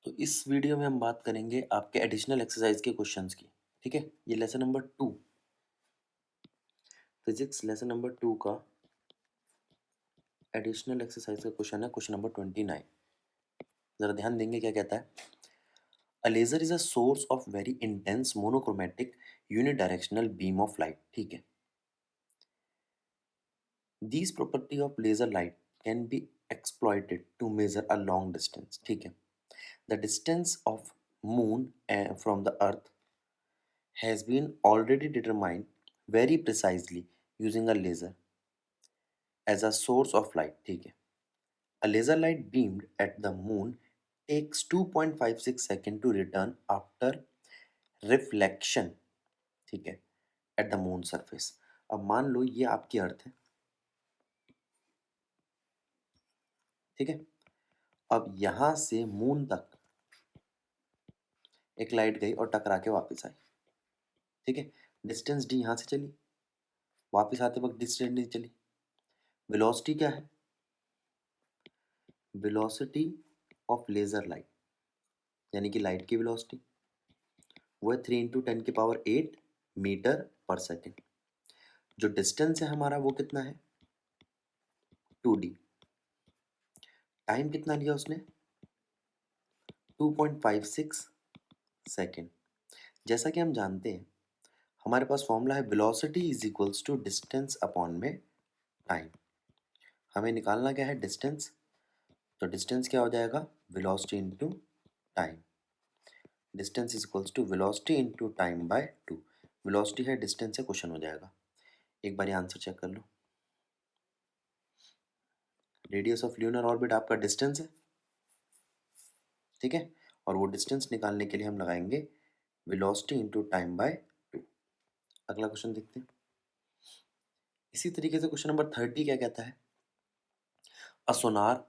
तो इस वीडियो में हम बात करेंगे आपके एडिशनल एक्सरसाइज के क्वेश्चंस की। ठीक है, ये lesson number 2, physics lesson number 2 का एडिशनल एक्सरसाइज का क्वेश्चन है, क्वेश्चन नंबर 29। जरा ध्यान देंगे क्या कहता है। A laser is a source of very intense monochromatic unidirectional beam of light. ठीक है, these property of laser light can be exploited to measure a long distance. ठीक है, the distance of moon from the earth has been already determined very precisely using a laser as a source of light. ठीक है, a laser light beamed at the moon takes 2.56 seconds to return after reflection। ठीक है, at the moon surface। अब मान लो ये आपकी अर्थ है। ठीक है, अब यहां से मून तक एक लाइट गई और टकरा के वापस आई। ठीक है, डिस्टेंस डी यहां से चली, वापस आते वक्त डिस्टेंस डी चली। वेलोसिटी क्या है? वेलोसिटी ऑफ लेजर लाइट यानी कि लाइट की वेलोसिटी वो है 3 × 10⁸ मीटर पर सेकेंड। जो डिस्टेंस है हमारा वो कितना है? 2d। टाइम कितना लिया उसने? 2.56 सेकेंड। जैसा कि हम जानते हैं हमारे पास फॉर्मूला है velocity is equals to distance upon में टाइम। हमें निकालना क्या है? डिस्टेंस। तो डिस्टेंस क्या हो जाएगा? Velocity into time. Distance is equals to velocity into time by 2। Velocity है, डिस्टेंस है, क्वेश्चन हो जाएगा। एक बार आंसर चेक कर लो। रेडियस ऑफ ल्यूनर ऑर्बिट आपका डिस्टेंस है। ठीक है, और वो डिस्टेंस निकालने के लिए हम लगाएंगे वेलोसिटी इंटू टाइम बाय 2। अगला क्वेश्चन देखते हैं। इसी तरीके से क्वेश्चन नंबर 30 क्या कहता है? A sonar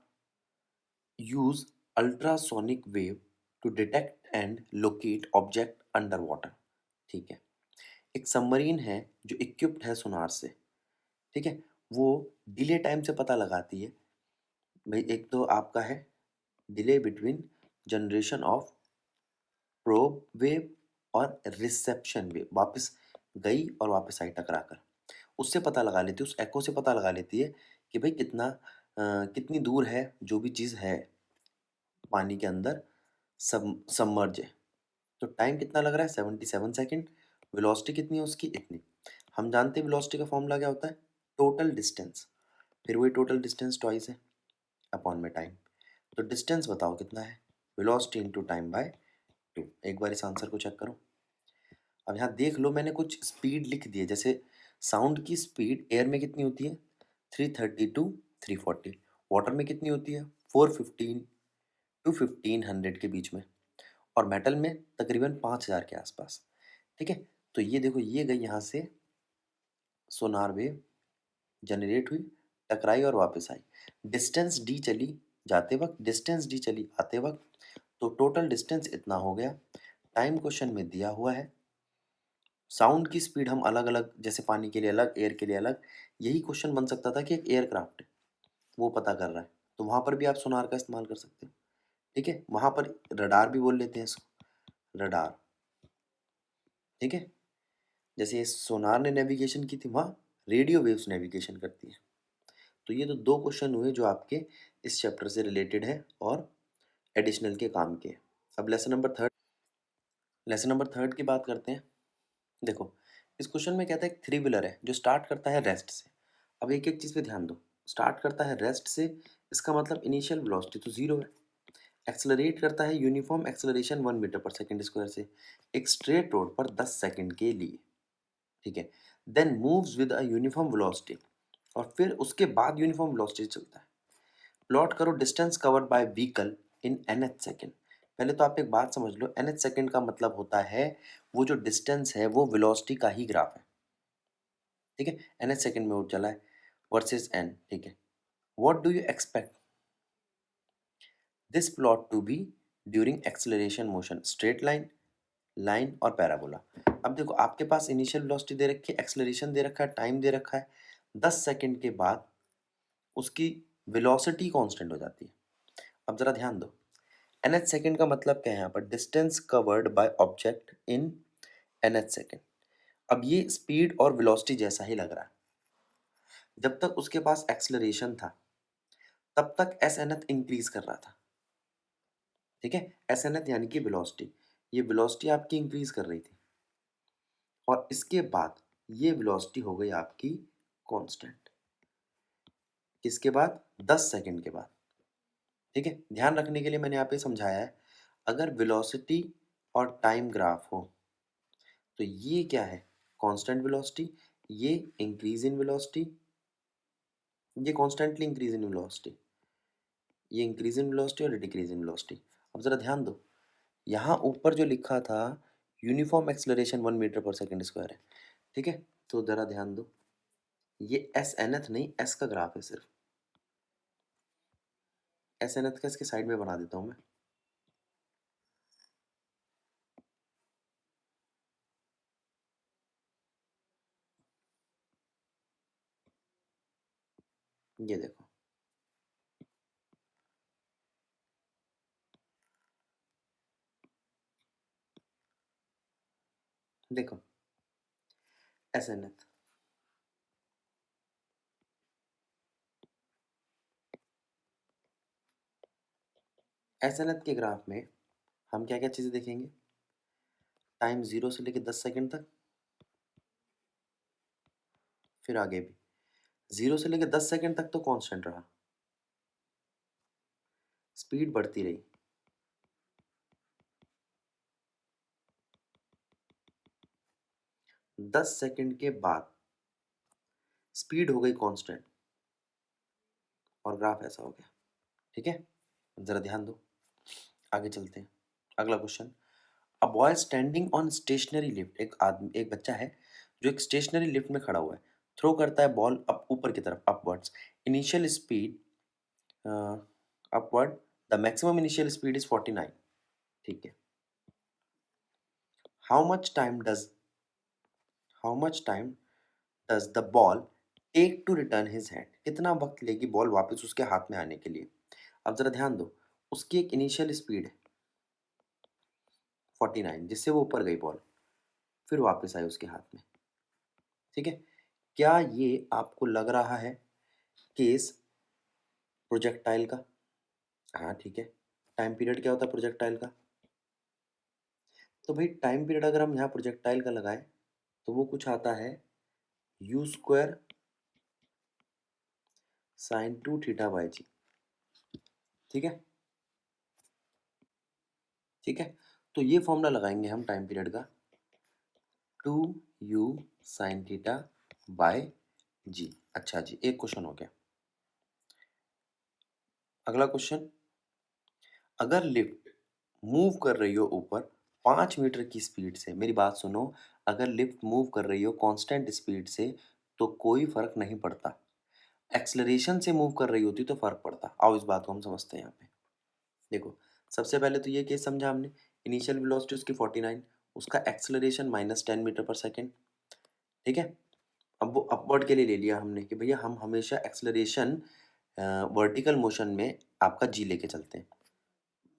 use ultrasonic wave to detect and locate object under water. ठीक है, एक सबमरीन है जो इक्विप्ड है सोनार से। ठीक है, वो डिले टाइम से पता लगाती है। भाई एक तो आपका है delay between generation of probe wave और रिसेप्शन वेव, वापस गई और वापस आई टकरा कर। उससे पता लगा लेती है, उस एको से पता लगा लेती है कि भाई कितनी दूर है जो भी चीज़ है पानी के अंदर सबमर्ज है। तो टाइम कितना लग रहा है? 77 सेकेंड। वेलोसिटी कितनी है उसकी? इतनी। हम जानते हैं वेलोसिटी का फॉर्मूला क्या होता है? Total distance. फिर वही टोटल डिस्टेंस ट्वाइस है अपॉन में टाइम। तो डिस्टेंस बताओ कितना है? Velocity into time by 2। एक बार इस आंसर को चेक करो। अब यहाँ देख लो, मैंने कुछ स्पीड लिख दी है। जैसे साउंड की स्पीड एयर में कितनी होती है? 330 टू 340। वाटर में कितनी होती है? 415 टू 1500 के बीच में। और मेटल में तकरीबन 5000 के आसपास। ठीक है, तो ये देखो, ये गई यहाँ से सोनार वेव, जनरेट हुई, टकराई और वापस आई। डिस्टेंस डी चली जाते वक्त, डिस्टेंस डी चली आते वक्त। तो टोटल डिस्टेंस इतना हो गया। टाइम क्वेश्चन में दिया हुआ है। साउंड की स्पीड हम अलग अलग, जैसे पानी के लिए अलग, एयर के लिए अलग। यही क्वेश्चन बन सकता था कि एक एयरक्राफ्ट है वो पता कर रहा है, तो वहां पर भी आप सोनार का इस्तेमाल कर सकते हो। ठीक है, वहां पर रडार भी बोल लेते हैं इसको, रडार। ठीक है, जैसे सोनार ने नेविगेशन की थी, वहाँ रेडियो वेव्स नेविगेशन करती है। तो ये तो दो क्वेश्चन हुए जो आपके इस चैप्टर से रिलेटेड है और एडिशनल के काम के। अब लेसन नंबर थर्ड की बात करते हैं। देखो, इस क्वेश्चन में कहता है एक थ्री व्हीलर है जो स्टार्ट करता है रेस्ट से। अब एक एक चीज़ पे ध्यान दो। स्टार्ट करता है रेस्ट से, इसका मतलब इनिशियल वेलोसिटी तो जीरो है। एक्सेलरेट करता है uniform acceleration 1 metre per second square से एक स्ट्रेट रोड पर 10 सेकेंड के लिए। ठीक है, then moves with a uniform velocity, और फिर उसके बाद यूनिफॉर्म वेलोसिटी चलता है। प्लॉट करो distance covered by vehicle in nth second. पहले तो आप एक बात समझ लो, nth सेकेंड का मतलब होता है वो जो डिस्टेंस है वो वेलोसिटी का ही ग्राफ है। ठीक है, nth सेकेंड में वो चला है वर्सेस n। ठीक है, what do you expect this plot to be during acceleration motion? Straight line, line और पैराबोला। अब देखो, आपके पास इनिशियल वेलोसिटी दे रखी है, एक्सेलरेशन दे रखा है, टाइम दे रखा है। 10 सेकेंड के बाद उसकी वेलोसिटी कांस्टेंट हो जाती है। अब जरा ध्यान दो, nth सेकेंड का मतलब क्या है यहाँ पर? Distance covered by object in nth second. अब ये स्पीड और वेलोसिटी जैसा ही लग रहा है। जब तक उसके पास एक्सेलरेशन था तब तक एस nth इंक्रीज कर रहा था, ठीक है? एस nth यानी कि वेलोसिटी, ये वेलोसिटी आपकी इंक्रीज कर रही थी और इसके बाद ये वेलोसिटी हो गई आपकी कांस्टेंट। किसके बाद? 10 सेकंड के बाद, ठीक है? ध्यान रखने के लिए मैंने यहाँ पे समझाया है, अगर वेलोसिटी और टाइम ग्राफ हो तो ये क्या है? कांस्टेंट वेलोसिटी, ये इंक्रीज इन वेलोसिटी, ये कॉन्स्टेंटली इंक्रीज इन वेलोसिटी, ये इंक्रीज इन वेलोसिटी और डिक्रीज इन वेलोसिटी। अब जरा ध्यान दो, यहाँ ऊपर जो लिखा था uniform acceleration 1 metre per second square है, ठीक है? तो जरा ध्यान दो, ये एस nth नहीं, एस का ग्राफ है सिर्फ। एस nth का इसके साइड में बना देता हूँ मैं। ये देखो, देखो एस nth, एस nth के ग्राफ में हम क्या क्या चीज़ें देखेंगे? टाइम 0 से लेके 10 सेकंड तक, फिर आगे भी 0 से लेके 10 सेकंड तक तो कांस्टेंट रहा, स्पीड बढ़ती रही, 10 सेकंड के बाद स्पीड हो गई कांस्टेंट और ग्राफ ऐसा हो गया, ठीक है? जरा ध्यान दो, आगे चलते हैं। अगला question, a boy standing on stationary lift, एक बच्चा है जो एक स्टेशनरी लिफ्ट में खड़ा हुआ है, थ्रो करता है बॉल अप ऊपर की तरफ, upwards, initial speed upward, the maximum initial speed is 49, ठीक है? How much time does how much time does the ball take to return his hand, कितना वक्त लेगी बॉल वापस उसके हाथ में आने के लिए? अब जरा ध्यान दो, उसकी एक इनिशियल स्पीड है 49, जिससे वो ऊपर गई बॉल, फिर वापस आई उसके हाथ में, ठीक है? क्या ये आपको लग रहा है केस प्रोजेक्टाइल का? हाँ, ठीक है। टाइम पीरियड क्या होता है प्रोजेक्टाइल का? तो भाई टाइम पीरियड अगर हम यहाँ प्रोजेक्टाइल का लगाएं तो वो कुछ आता है u square sine 2 theta by g, ठीक है? ठीक है, तो ये फॉर्मूला लगाएंगे हम टाइम पीरियड का, 2u sin थीटा बाई जी। अच्छा जी, एक क्वेश्चन हो गया। अगला क्वेश्चन, अगर लिफ्ट मूव कर रही हो ऊपर 5 मीटर की स्पीड से, मेरी बात सुनो, अगर लिफ्ट मूव कर रही हो कांस्टेंट स्पीड से तो कोई फर्क नहीं पड़ता, एक्सलरेशन से मूव कर रही होती तो फर्क पड़ता। आओ इस बात को हम समझते हैं यहाँ पे। देखो, सबसे पहले तो ये केस समझा हमने, इनिशियल वेलोसिटी उसकी 49, उसका एक्सलरेशन -10 मीटर पर सेकेंड, ठीक है? अब वो अपवर्ड के लिए ले लिया हमने कि भैया हम हमेशा एक्सलरेशन वर्टिकल मोशन में आपका जी लेके चलते हैं,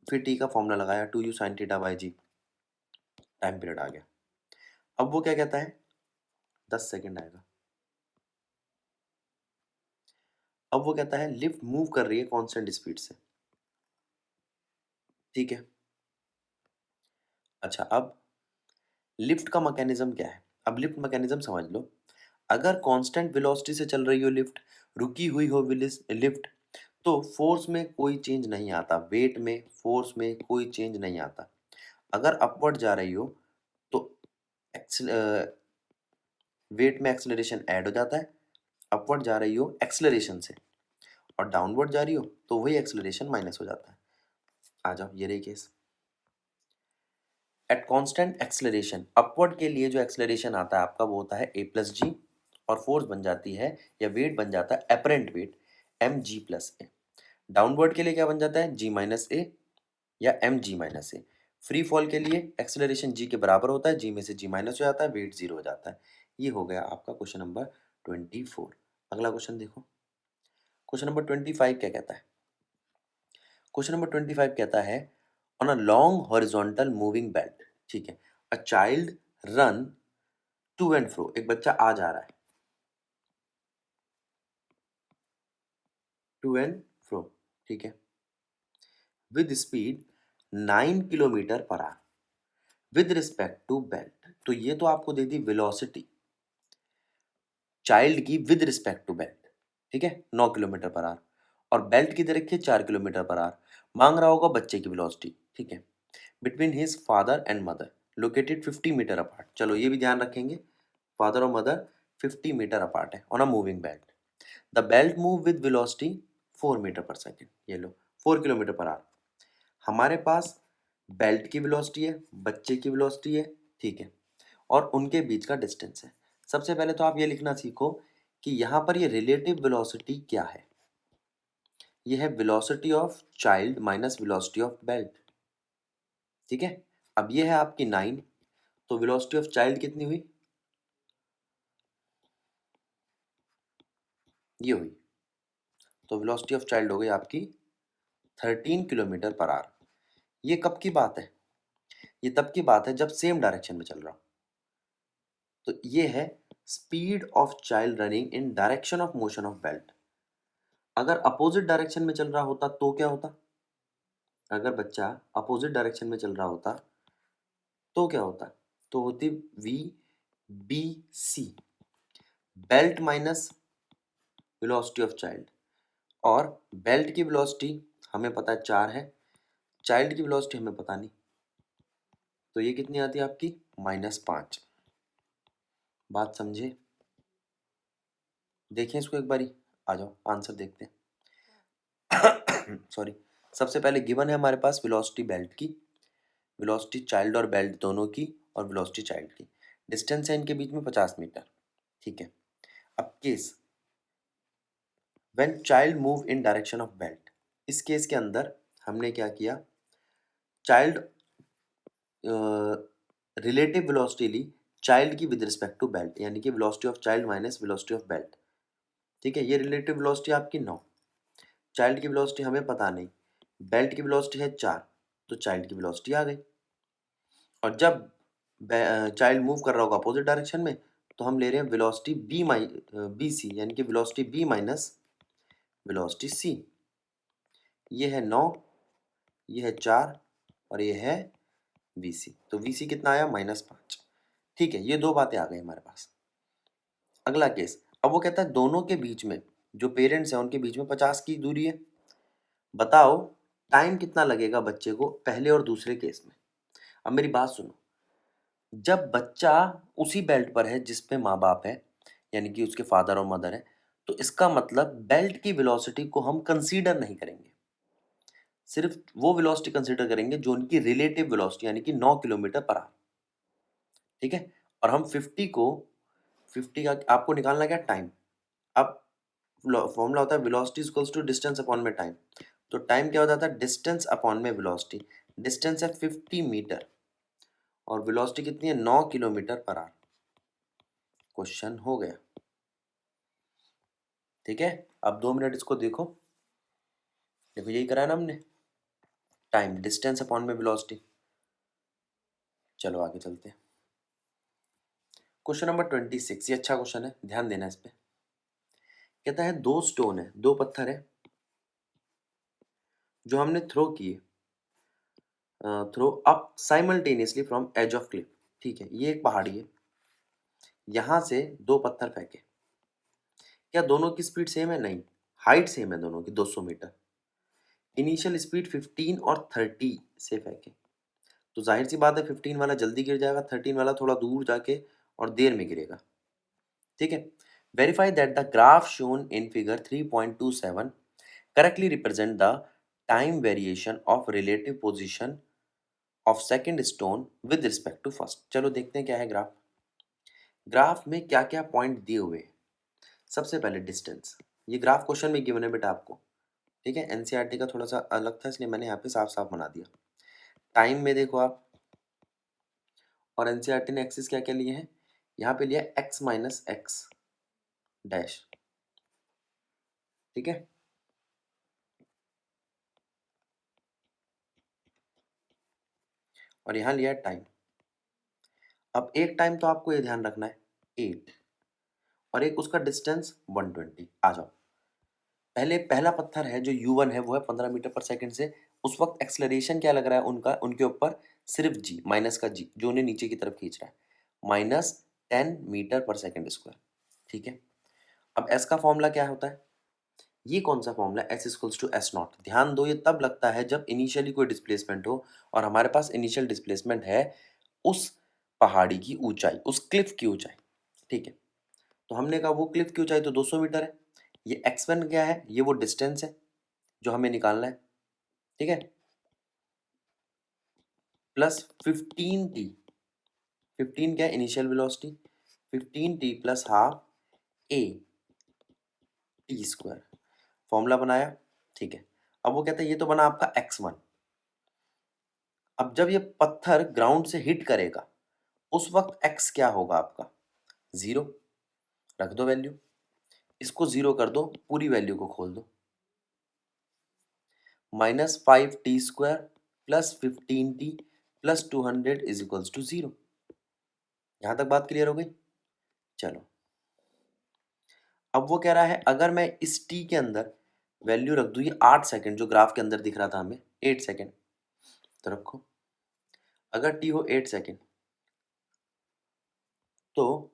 फिर टी का फॉर्मूला लगाया 2u sin theta by g, time period आ गया। अब वो क्या कहता है? 10 सेकंड आएगा। अब वो कहता है लिफ्ट मूव कर रही है कांस्टेंट स्पीड से, ठीक है? अच्छा, अब लिफ्ट का मैकेनिज्म क्या है? अब लिफ्ट मैकेनिज्म समझ लो, अगर कांस्टेंट वेलोसिटी से चल रही हो लिफ्ट, रुकी हुई हो लिफ्ट, तो फोर्स में कोई चेंज नहीं आता, वेट में, फोर्स में कोई चेंज नहीं आता। अगर अपवर्ड जा रही हो तो वेट में एक्सेलरेशन ऐड हो जाता है, अपवर्ड जा रही हो एक्सेलरेशन से और डाउनवर्ड जा रही हो तो वही एक्सेलरेशन माइनस हो जाता है। आ जाओ, ये रही case. At constant acceleration upward के लिए जो एक्सेलरेशन आता है आपका वो होता है a प्लस जी, और फोर्स बन जाती है या वेट बन जाता है apparent weight m g plus a. Downward के लिए क्या बन जाता है जी माइनस ए या एम जी माइनस ए। फ्री फॉल के लिए एक्सेलरेशन जी के बराबर होता है, जी में से जी माइनस हो जाता है, वेट जीरो हो जाता है। ये हो गया आपका क्वेश्चन नंबर 24। अगला क्वेश्चन देखो, क्वेश्चन नंबर 25 क्या कहता है? क्वेश्चन नंबर 25 कहता है on a long horizontal moving belt, ठीक है। A child run to and fro, एक बच्चा आ जा रहा है, टू एंड फ्रो, ठीक है, with speed 9 kilometre per hour with respect to belt. तो ये तो आपको दे दी वेलोसिटी चाइल्ड की विद रिस्पेक्ट टू बेल्ट, ठीक है, 9 किलोमीटर पर आवर, और बेल्ट की दे रखी है 4 किलोमीटर पर आवर। मांग रहा होगा बच्चे की वेलोसिटी, ठीक है, between his father and mother located 50 metre apart. चलो ये भी ध्यान रखेंगे, फादर और मदर 50 मीटर अपार्ट है on a moving belt. The belt move with velocity 4 metre per second, ये लो 4 किलोमीटर पर आवर। हमारे पास बेल्ट की वेलोसिटी है, बच्चे की वेलोसिटी है, ठीक है, और उनके बीच का डिस्टेंस है। सबसे पहले तो आप ये लिखना सीखो कि यहाँ पर ये रिलेटिव वेलोसिटी क्या है। ये है velocity of child minus velocity of belt, ठीक है। अब ये है आपकी 9, तो वेलोसिटी ऑफ चाइल्ड कितनी हुई, ये हुई, तो वेलोसिटी ऑफ चाइल्ड हो गई आपकी 13 किलोमीटर पर आवर। ये कब की बात है, ये तब की बात है जब सेम डायरेक्शन में चल रहा हो। तो ये है speed of child running in direction of motion of belt. अगर अपोजिट डायरेक्शन में चल रहा होता तो क्या होता, अगर बच्चा अपोजिट डायरेक्शन में चल रहा होता तो क्या होता, तो होती V B C, belt minus velocity of child, और बेल्ट की वेलोसिटी हमें पता है 4 है, चाइल्ड की वेलोसिटी हमें पता नहीं, तो ये कितनी आती है आपकी -5। बात समझे, देखें इसको एक बारी, आ जाओ आंसर देखते हैं। सॉरी, सबसे पहले गिवन है हमारे पास वेलोसिटी बेल्ट की, वेलोसिटी चाइल्ड और बेल्ट दोनों की, और वेलोसिटी चाइल्ड की, डिस्टेंस है इनके बीच में 50 मीटर, ठीक है। अब case when child move in direction of belt, इस केस के अंदर हमने क्या किया, चाइल्ड रिलेटिव वेलोसिटी ली चाइल्ड की विद रिस्पेक्ट टू बेल्ट, यानी कि velocity of child minus velocity of belt, ठीक है। ये रिलेटिव वेलोसिटी आपकी 9, चाइल्ड की वेलोसिटी हमें पता नहीं, बेल्ट की वेलोसिटी है 4, तो चाइल्ड की वेलोसिटी आ गई। और जब चाइल्ड मूव कर रहा होगा अपोजिट डायरेक्शन में, तो हम ले रहे हैं वेलोसिटी बी सी, यानी कि वेलोसिटी बी माइनस वेलोसिटी सी। ये है 9, ये है 4, और ये है वी सी, तो वी सी कितना आया -5, ठीक है। ये दो बातें आ गई हमारे पास। अगला केस, अब वो कहता है दोनों के बीच में, जो पेरेंट्स हैं उनके बीच में 50 की दूरी है, बताओ टाइम कितना लगेगा बच्चे को पहले और दूसरे केस में। अब मेरी बात सुनो, जब बच्चा उसी बेल्ट पर है जिस पे माँ बाप है, यानी कि उसके फादर और मदर है, तो इसका मतलब बेल्ट की वेलोसिटी को हम कंसीडर नहीं करेंगे, सिर्फ वो वेलोसिटी कंसीडर करेंगे जो उनकी रिलेटिव वेलोसिटी, यानी कि 9 किलोमीटर पर आवर, ठीक है। और हम 50 का आपको निकालना क्या, टाइम। अब फॉर्मूला होता है velocity equals to distance upon में टाइम, तो टाइम क्या हो जाता है, डिस्टेंस अपॉन में वेलोसिटी। डिस्टेंस है 50 मीटर, और वेलोसिटी कितनी है 9 किलोमीटर पर आवर। क्वेश्चन हो गया, ठीक है। अब 2 मिनट इसको देखो, देखो यही करा है ना हमने, टाइम डिस्टेंस अपॉन में वेलोसिटी। चलो आगे चलते हैं, क्वेश्चन नंबर 26, ये अच्छा क्वेश्चन है, ध्यान देना इस पे। कहता है दो स्टोन है, दो पत्थर है जो हमने थ्रो किए, throw up simultaneously from edge of cliff, ठीक है। ये एक पहाड़ी है, यहां से दो पत्थर फेंके, क्या दोनों की स्पीड सेम है, नहीं, हाइट सेम है दोनों की 200 मीटर। इनिशियल स्पीड 15 और 30 से फेंके, तो जाहिर सी बात है 15 वाला जल्दी गिर जाएगा, 13 वाला थोड़ा दूर जाके और देर में गिरेगा, ठीक है। Verify that the graph shown in figure 3.27 correctly represent the time variation of relative position of second stone with respect to first. चलो देखते हैं क्या है ग्राफ। ग्राफ में क्या क्या पॉइंट दिए हुए हैं। सबसे पहले डिस्टेंस, ये ग्राफ क्वेश्चन में गिवन है बेटा आपको, ठीक है। एनसीईआरटी का थोड़ा सा अलग था, इसलिए मैंने यहाँ पे साफ साफ बना दिया। टाइम में देखो आप, और एनसीईआरटी ने एक्सिस क्या क्या लिए हैं, यहाँ पे लिया एक्स माइनस एक्स डैश, ठीक है। और यहाँ लिया है टाइम। अब एक टाइम तो आपको ये ध्यान रखना है 8 और एक उसका डिस्टेंस 120। आ जाओ, पहले पहला पत्थर है जो u1 है वो है 15 मीटर पर सेकंड से। उस वक्त एक्सलरेशन क्या लग रहा है उनका, उनके ऊपर सिर्फ जी, माइनस का जी जो उन्हें नीचे की तरफ खींच रहा है, -10 मीटर पर सेकंड स्क्वायर। ठीक है, अब एस का फॉर्मूला क्या होता है, ये कौन सा formula, S equals to S naught. ध्यान दो, ये तब लगता है जब इनिशियली कोई डिस्प्लेसमेंट हो, और हमारे पास इनिशियल डिस्प्लेसमेंट है उस पहाड़ी की ऊंचाई, उस क्लिफ की ऊंचाई। ठीक है, तो हमने कहा वो क्लिफ की ऊंचाई तो 200 मीटर है। ये x1 क्या है, ये वो डिस्टेंस है जो हमें निकालना है। ठीक है, प्लस 15t, 15 क्या है initial velocity, 15t plus half a T square. Formula बनाया। ठीक है, अब वो कहता है ये तो बना आपका x1। अब जब ये पत्थर ग्राउंड से हिट करेगा उस वक्त x क्या होगा आपका, 0। रख दो वैल्यू, इसको 0 कर दो, पूरी वैल्यू को खोल दो, -5t² plus 15t plus 200 is equals to 0। यहां तक बात क्लियर हो गई। चलो, अब वो कह रहा है अगर मैं इस t के अंदर वैल्यू रख दूं, ये 8 सेकंड जो ग्राफ के अंदर दिख रहा था हमें 8 सेकंड, तो रखो अगर t हो 8 सेकंड तो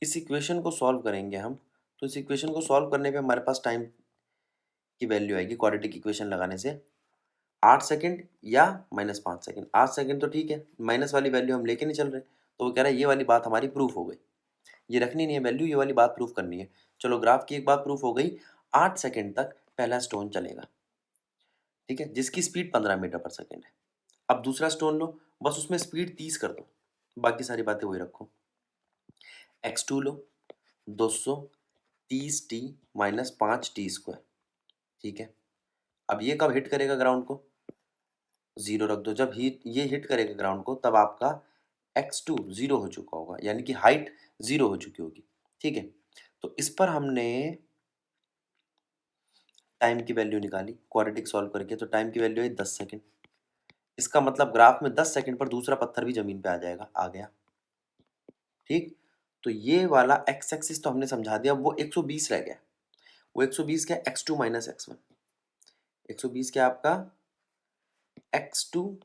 इस इक्वेशन को सॉल्व करेंगे हम। तो इस इक्वेशन को सॉल्व करने पे हमारे पास टाइम की वैल्यू आएगी क्वाड्रेटिक इक्वेशन लगाने से 8 सेकंड या -5 सेकंड। 8 सेकंड तो ठीक है, माइनस वाली वैल्यू हम लेके नहीं चल रहे, तो वो कह रहा है ये वाली बात हमारी प्रूफ हो गई, ये रखनी नहीं है वैल्यू, ये वाली बात प्रूफ करनी है। चलो, ग्राफ की एक बात प्रूफ हो गई, 8 सेकंड तक पहला स्टोन चलेगा। ठीक है, जिसकी स्पीड 15 मीटर पर सेकंड है। अब दूसरा स्टोन लो, बस उसमें स्पीड 30 कर दो, बाकी सारी बातें वही रखो। x2 लो, 230t माइनस 5t²। ठीक है, अब ये कब हिट करेगा ग्राउंड को, 0 रख दो। जब ये हिट करेगा ग्राउंड को तब आपका x2 0 हो चुका होगा, यानी कि हाइट 0 हो चुकी होगी। ठीक है, तो इस पर हमने टाइम की वैल्यू निकाली क्वाड्रेटिक सॉल्व करके, तो टाइम की वैल्यू है 10 सेकंड। इसका मतलब ग्राफ में 10 सेकंड पर दूसरा पत्थर भी जमीन पे आ जाएगा, आ गया। ठीक, तो ये वाला एक्स एक्सिस तो हमने समझा दिया, वो 120 रह गया। वो 120 क्या, x2 माइनस x1। 120 क्या आपका, x2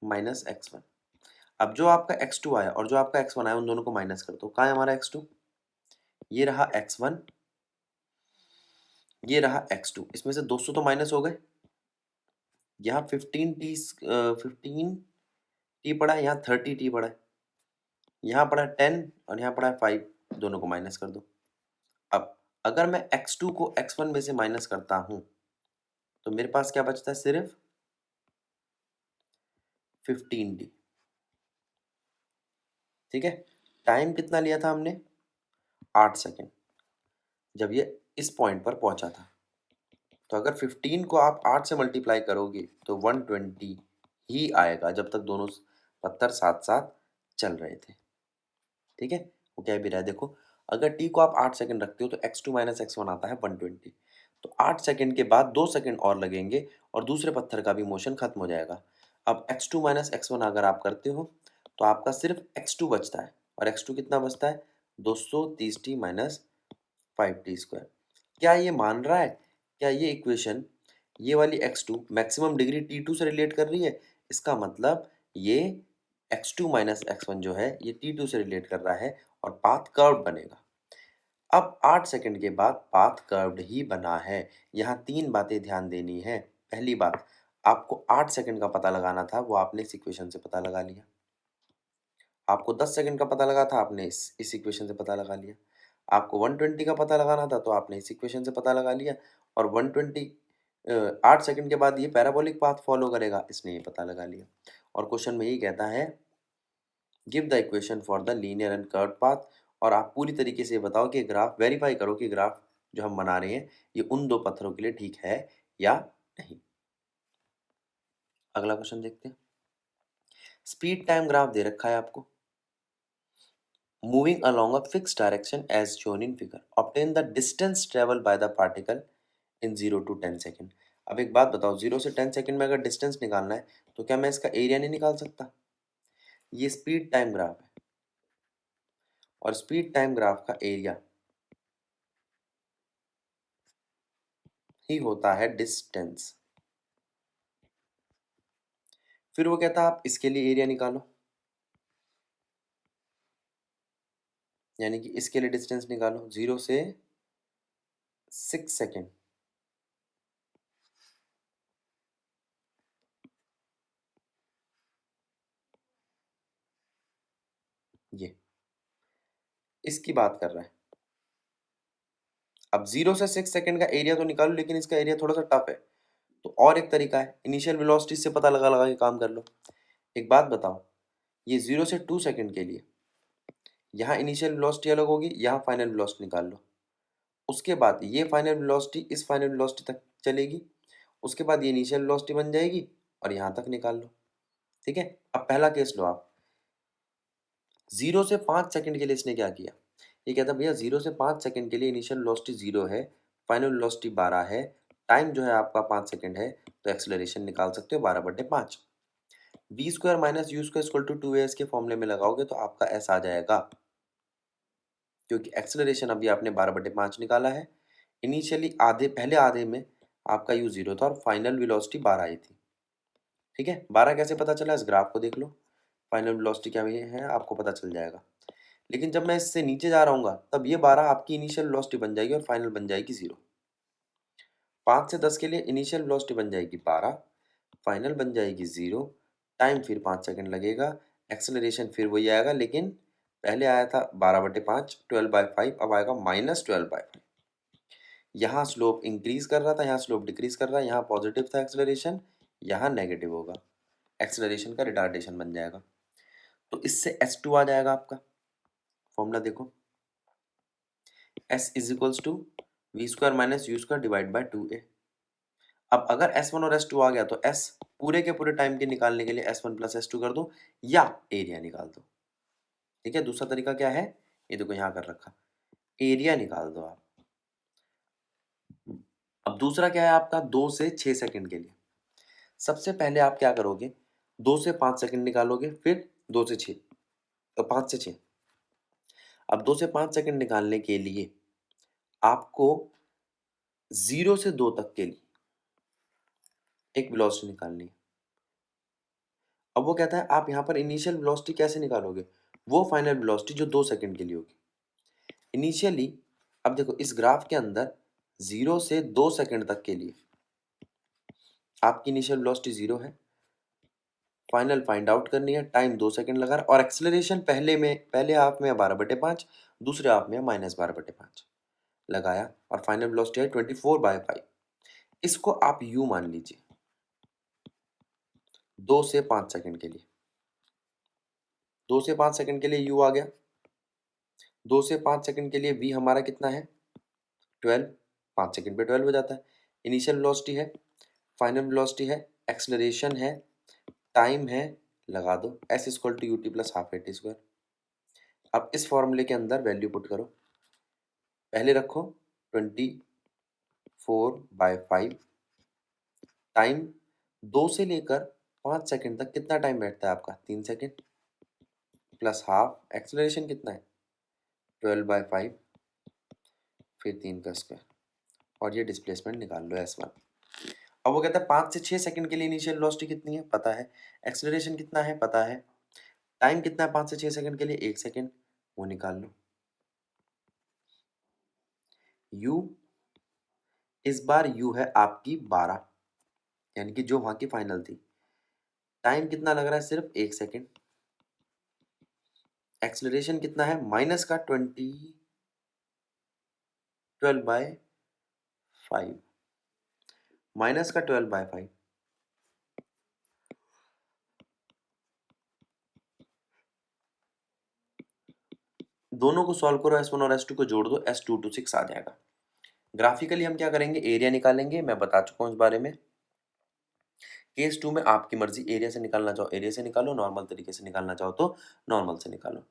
माइनस x1। अब जो आपका x2 आया और जो आपका x1 आया उन दोनों को माइनस कर दो। कहाँ है हमारा x2, ये रहा x1, ये रहा x2। इसमें से 200 तो माइनस हो गए, यहाँ 15t पड़ा है, यहाँ 30t पड़ा है, यहाँ पड़ा है 10 और यहाँ पड़ा है 5, दोनों को माइनस कर दो। अब अगर मैं x2 को x1 में से माइनस करता हूँ तो मेरे पास क्या बचता है, सिर्फ 15t। ठीक है, टाइम कितना लिया था हमने, 8 सेकंड, जब ये इस पॉइंट पर पहुंचा था। तो अगर 15 को आप 8 से मल्टीप्लाई करोगे तो 120 ही आएगा, जब तक दोनों पत्थर साथ साथ चल रहे थे। ठीक है, वो क्या भी रहा है देखो, अगर t को आप 8 सेकंड रखते हो तो x2 माइनस x1 आता है 120। तो 8 सेकंड के बाद 2 सेकंड और लगेंगे और दूसरे पत्थर का भी मोशन खत्म हो जाएगा। अब x2 माइनस x1 अगर आप करते हो तो आपका सिर्फ x2 बचता है, और x2 कितना बचता है, 230t माइनस 5t²। क्या ये मान रहा है, क्या ये इक्वेशन, ये वाली x2 मैक्सिमम डिग्री t2 से रिलेट कर रही है, इसका मतलब ये x2 माइनस x1 जो है ये t2 से रिलेट कर रहा है और पाथ कर्व बनेगा। अब 8 सेकंड के बाद पाथ कर्व्ड ही बना है। यहाँ 3 बातें ध्यान देनी है। पहली बात, आपको 8 सेकंड का पता लगाना था, वो आपने इस इक्वेशन से पता लगा लिया। आपको 10 सेकंड का पता लगा था, आपने इस इक्वेशन से पता लगा लिया। आपको 120 का पता लगाना था तो आपने इस इक्वेशन से पता लगा लिया। और 8 सेकंड के बाद ये पैराबोलिक पाथ फॉलो करेगा, इसने ये पता लगा लिया। और क्वेश्चन में यही कहता है give the equation for the linear and curved path. और आप पूरी तरीके से बताओ कि ग्राफ वेरीफाई करो कि ग्राफ जो हम बना रहे हैं ये उन दो पत्थरों के लिए ठीक है या नहीं। अगला क्वेश्चन देखते हैं। स्पीड टाइम ग्राफ दे रखा है आपको, moving along a fixed direction as shown in figure. Obtain the distance traveled by the particle in 0 to 10 second. अब एक बात बताओ, 0 से 10 सेकेंड में अगर डिस्टेंस निकालना है तो क्या मैं इसका एरिया नहीं निकाल सकता? ये स्पीड टाइम ग्राफ है और स्पीड टाइम ग्राफ का एरिया ही होता है डिस्टेंस. फिर वो कहता है आप इसके लिए एरिया निकालो, यानी कि इसके लिए डिस्टेंस निकालो 0 से 6 सेकेंड. ये इसकी बात कर रहा है. अब 0 से 6 सेकेंड का एरिया तो निकालो, लेकिन इसका एरिया थोड़ा सा टफ है. तो और एक तरीका है, इनिशियल वेलोसिटी से पता लगा लगा के काम कर लो. एक बात बताओ, ये 0 से 2 सेकेंड के लिए यहाँ इनिशियल वेलोसिटी अलग होगी, यहाँ फाइनल वेलोसिटी निकाल लो. उसके बाद ये फाइनल वेलोसिटी इस फाइनल वेलोसिटी तक चलेगी, उसके बाद ये इनिशियल वेलोसिटी बन जाएगी और यहाँ तक निकाल लो. ठीक है. अब पहला केस लो आप. 0 से 5 सेकंड के लिए इसने क्या किया, ये कहता भैया 0 से 5 सेकंड के लिए इनिशियल वेलोसिटी 0 है, फाइनल वेलोसिटी 12 है, टाइम जो है आपका 5 सेकंड है, तो एक्सेलरेशन निकाल सकते हो 12/5. V square minus U square equal to 2as के फॉर्मूले में लगाओगे तो आपका s आ जाएगा, क्योंकि एक्सेलरेशन अभी आपने 12/5 निकाला है. इनिशियली पहले आधे में आपका u 0 था और फाइनल वेलोसिटी 12 आई थी. ठीक है. 12 कैसे पता चला, इस ग्राफ को देख लो, फाइनल वेलोसिटी क्या है आपको पता चल जाएगा. लेकिन जब मैं इससे नीचे जा रहा हूँ तब ये 12 आपकी इनिशियल वेलोसिटी बन जाएगी और फाइनल बन जाएगी 0. 5 से 10 के लिए इनिशियल वेलोसिटी बन जाएगी 12, फाइनल बन जाएगी 0, टाइम फिर 5 सेकंड लगेगा, एक्सेलरेशन फिर वही आएगा, लेकिन पहले आया था 12/5 12/5, अब आएगा -12/5. यहाँ स्लोप इंक्रीज कर रहा था, यहाँ स्लोप डिक्रीज कर रहा है, यहाँ पॉजिटिव था एक्सेलरेशन, यहाँ नेगेटिव होगा, एक्सेलरेशन का रिटार्डेशन बन जाएगा. तो इससे S2 आ जाएगा आपका. फॉर्मूला देखो, S is equals to V square minus U square divide by 2a. अब अगर S1 और S2 आ गया तो S पूरे के पूरे टाइम के निकालने के लिए S1 प्लस S2 कर दो या एरिया निकाल दो. ठीक है. दूसरा तरीका क्या है, ये देखो यहाँ कर रखा, एरिया निकाल दो आप. अब दूसरा क्या है आपका, 2 से 6 सेकंड के लिए. सबसे पहले आप क्या करोगे, 2 से 5 सेकंड निकालोगे, फिर 2 से 6, तो 5 से 6. अब 2 से 5 सेकंड निकालने के लिए आपको 0 से 2 तक के लिए एक वेलोसिटी निकालनी है. अब वो कहता है आप यहाँ पर इनिशियल वेलोसिटी कैसे निकालोगे, वो फाइनल वेलोसिटी जो 2 सेकंड के लिए होगी. इनिशियली अब देखो इस ग्राफ के अंदर 0 से 2 सेकंड तक के लिए आपकी इनिशियल वेलोसिटी 0 है, फाइनल फाइंड आउट करनी है, टाइम 2 सेकंड लगा रहा है और एक्सेलरेशन पहले हाफ में 12/5, दूसरे हाफ में -12/5 लगाया और फाइनल वेलोसिटी है 24/5. इसको आप u मान लीजिए 2 से 5 सेकंड के लिए. 2 से 5 सेकंड के लिए u आ गया. 2 से 5 सेकंड के लिए v हमारा कितना है 12, 5 सेकंड पे 12 हो जाता है. इनिशियल वेलोसिटी है, फाइनल वेलोसिटी है, एक्सेलरेशन है, टाइम है, लगा दो s equal to ut plus half at square. अब इस फॉर्मूले के अंदर वैल्यू पुट करो, पहले रखो 24/5, टाइम 2 से लेकर 5 सेकंड तक कितना टाइम बैठता है आपका 3 सेकंड, प्लस हाफ, एक्सेलरेशन कितना है 12/5, फिर 3 का स्क्वायर और ये डिस्प्लेसमेंट निकाल लो S1. अब वो कहता है 5 से 6 सेकंड के लिए इनिशियल वेलोसिटी कितनी है पता है, एक्सेलरेशन कितना है पता है, टाइम कितना है 5 से 6 सेकंड के लिए 1 सेकंड, वो निकाल लो. u इस बार u है आपकी 12, यानी कि जो वहां की फाइनल थी. टाइम कितना लग रहा है सिर्फ 1 सेकंड. एक्सेलरेशन कितना है माइनस का 12/5, माइनस का 12/5. दोनों को सॉल्व करो, S1 और S2 को जोड़ दो, S2 to 6 आ जाएगा. ग्राफिकली हम क्या करेंगे, एरिया निकालेंगे, मैं बता चुका हूं इस बारे में. केस 2 में आपकी मर्जी, एरिया से निकालना चाहो एरिया से निकालो, नॉर्मल तरीके से निकालना चाहो तो नॉर्मल से निकालो.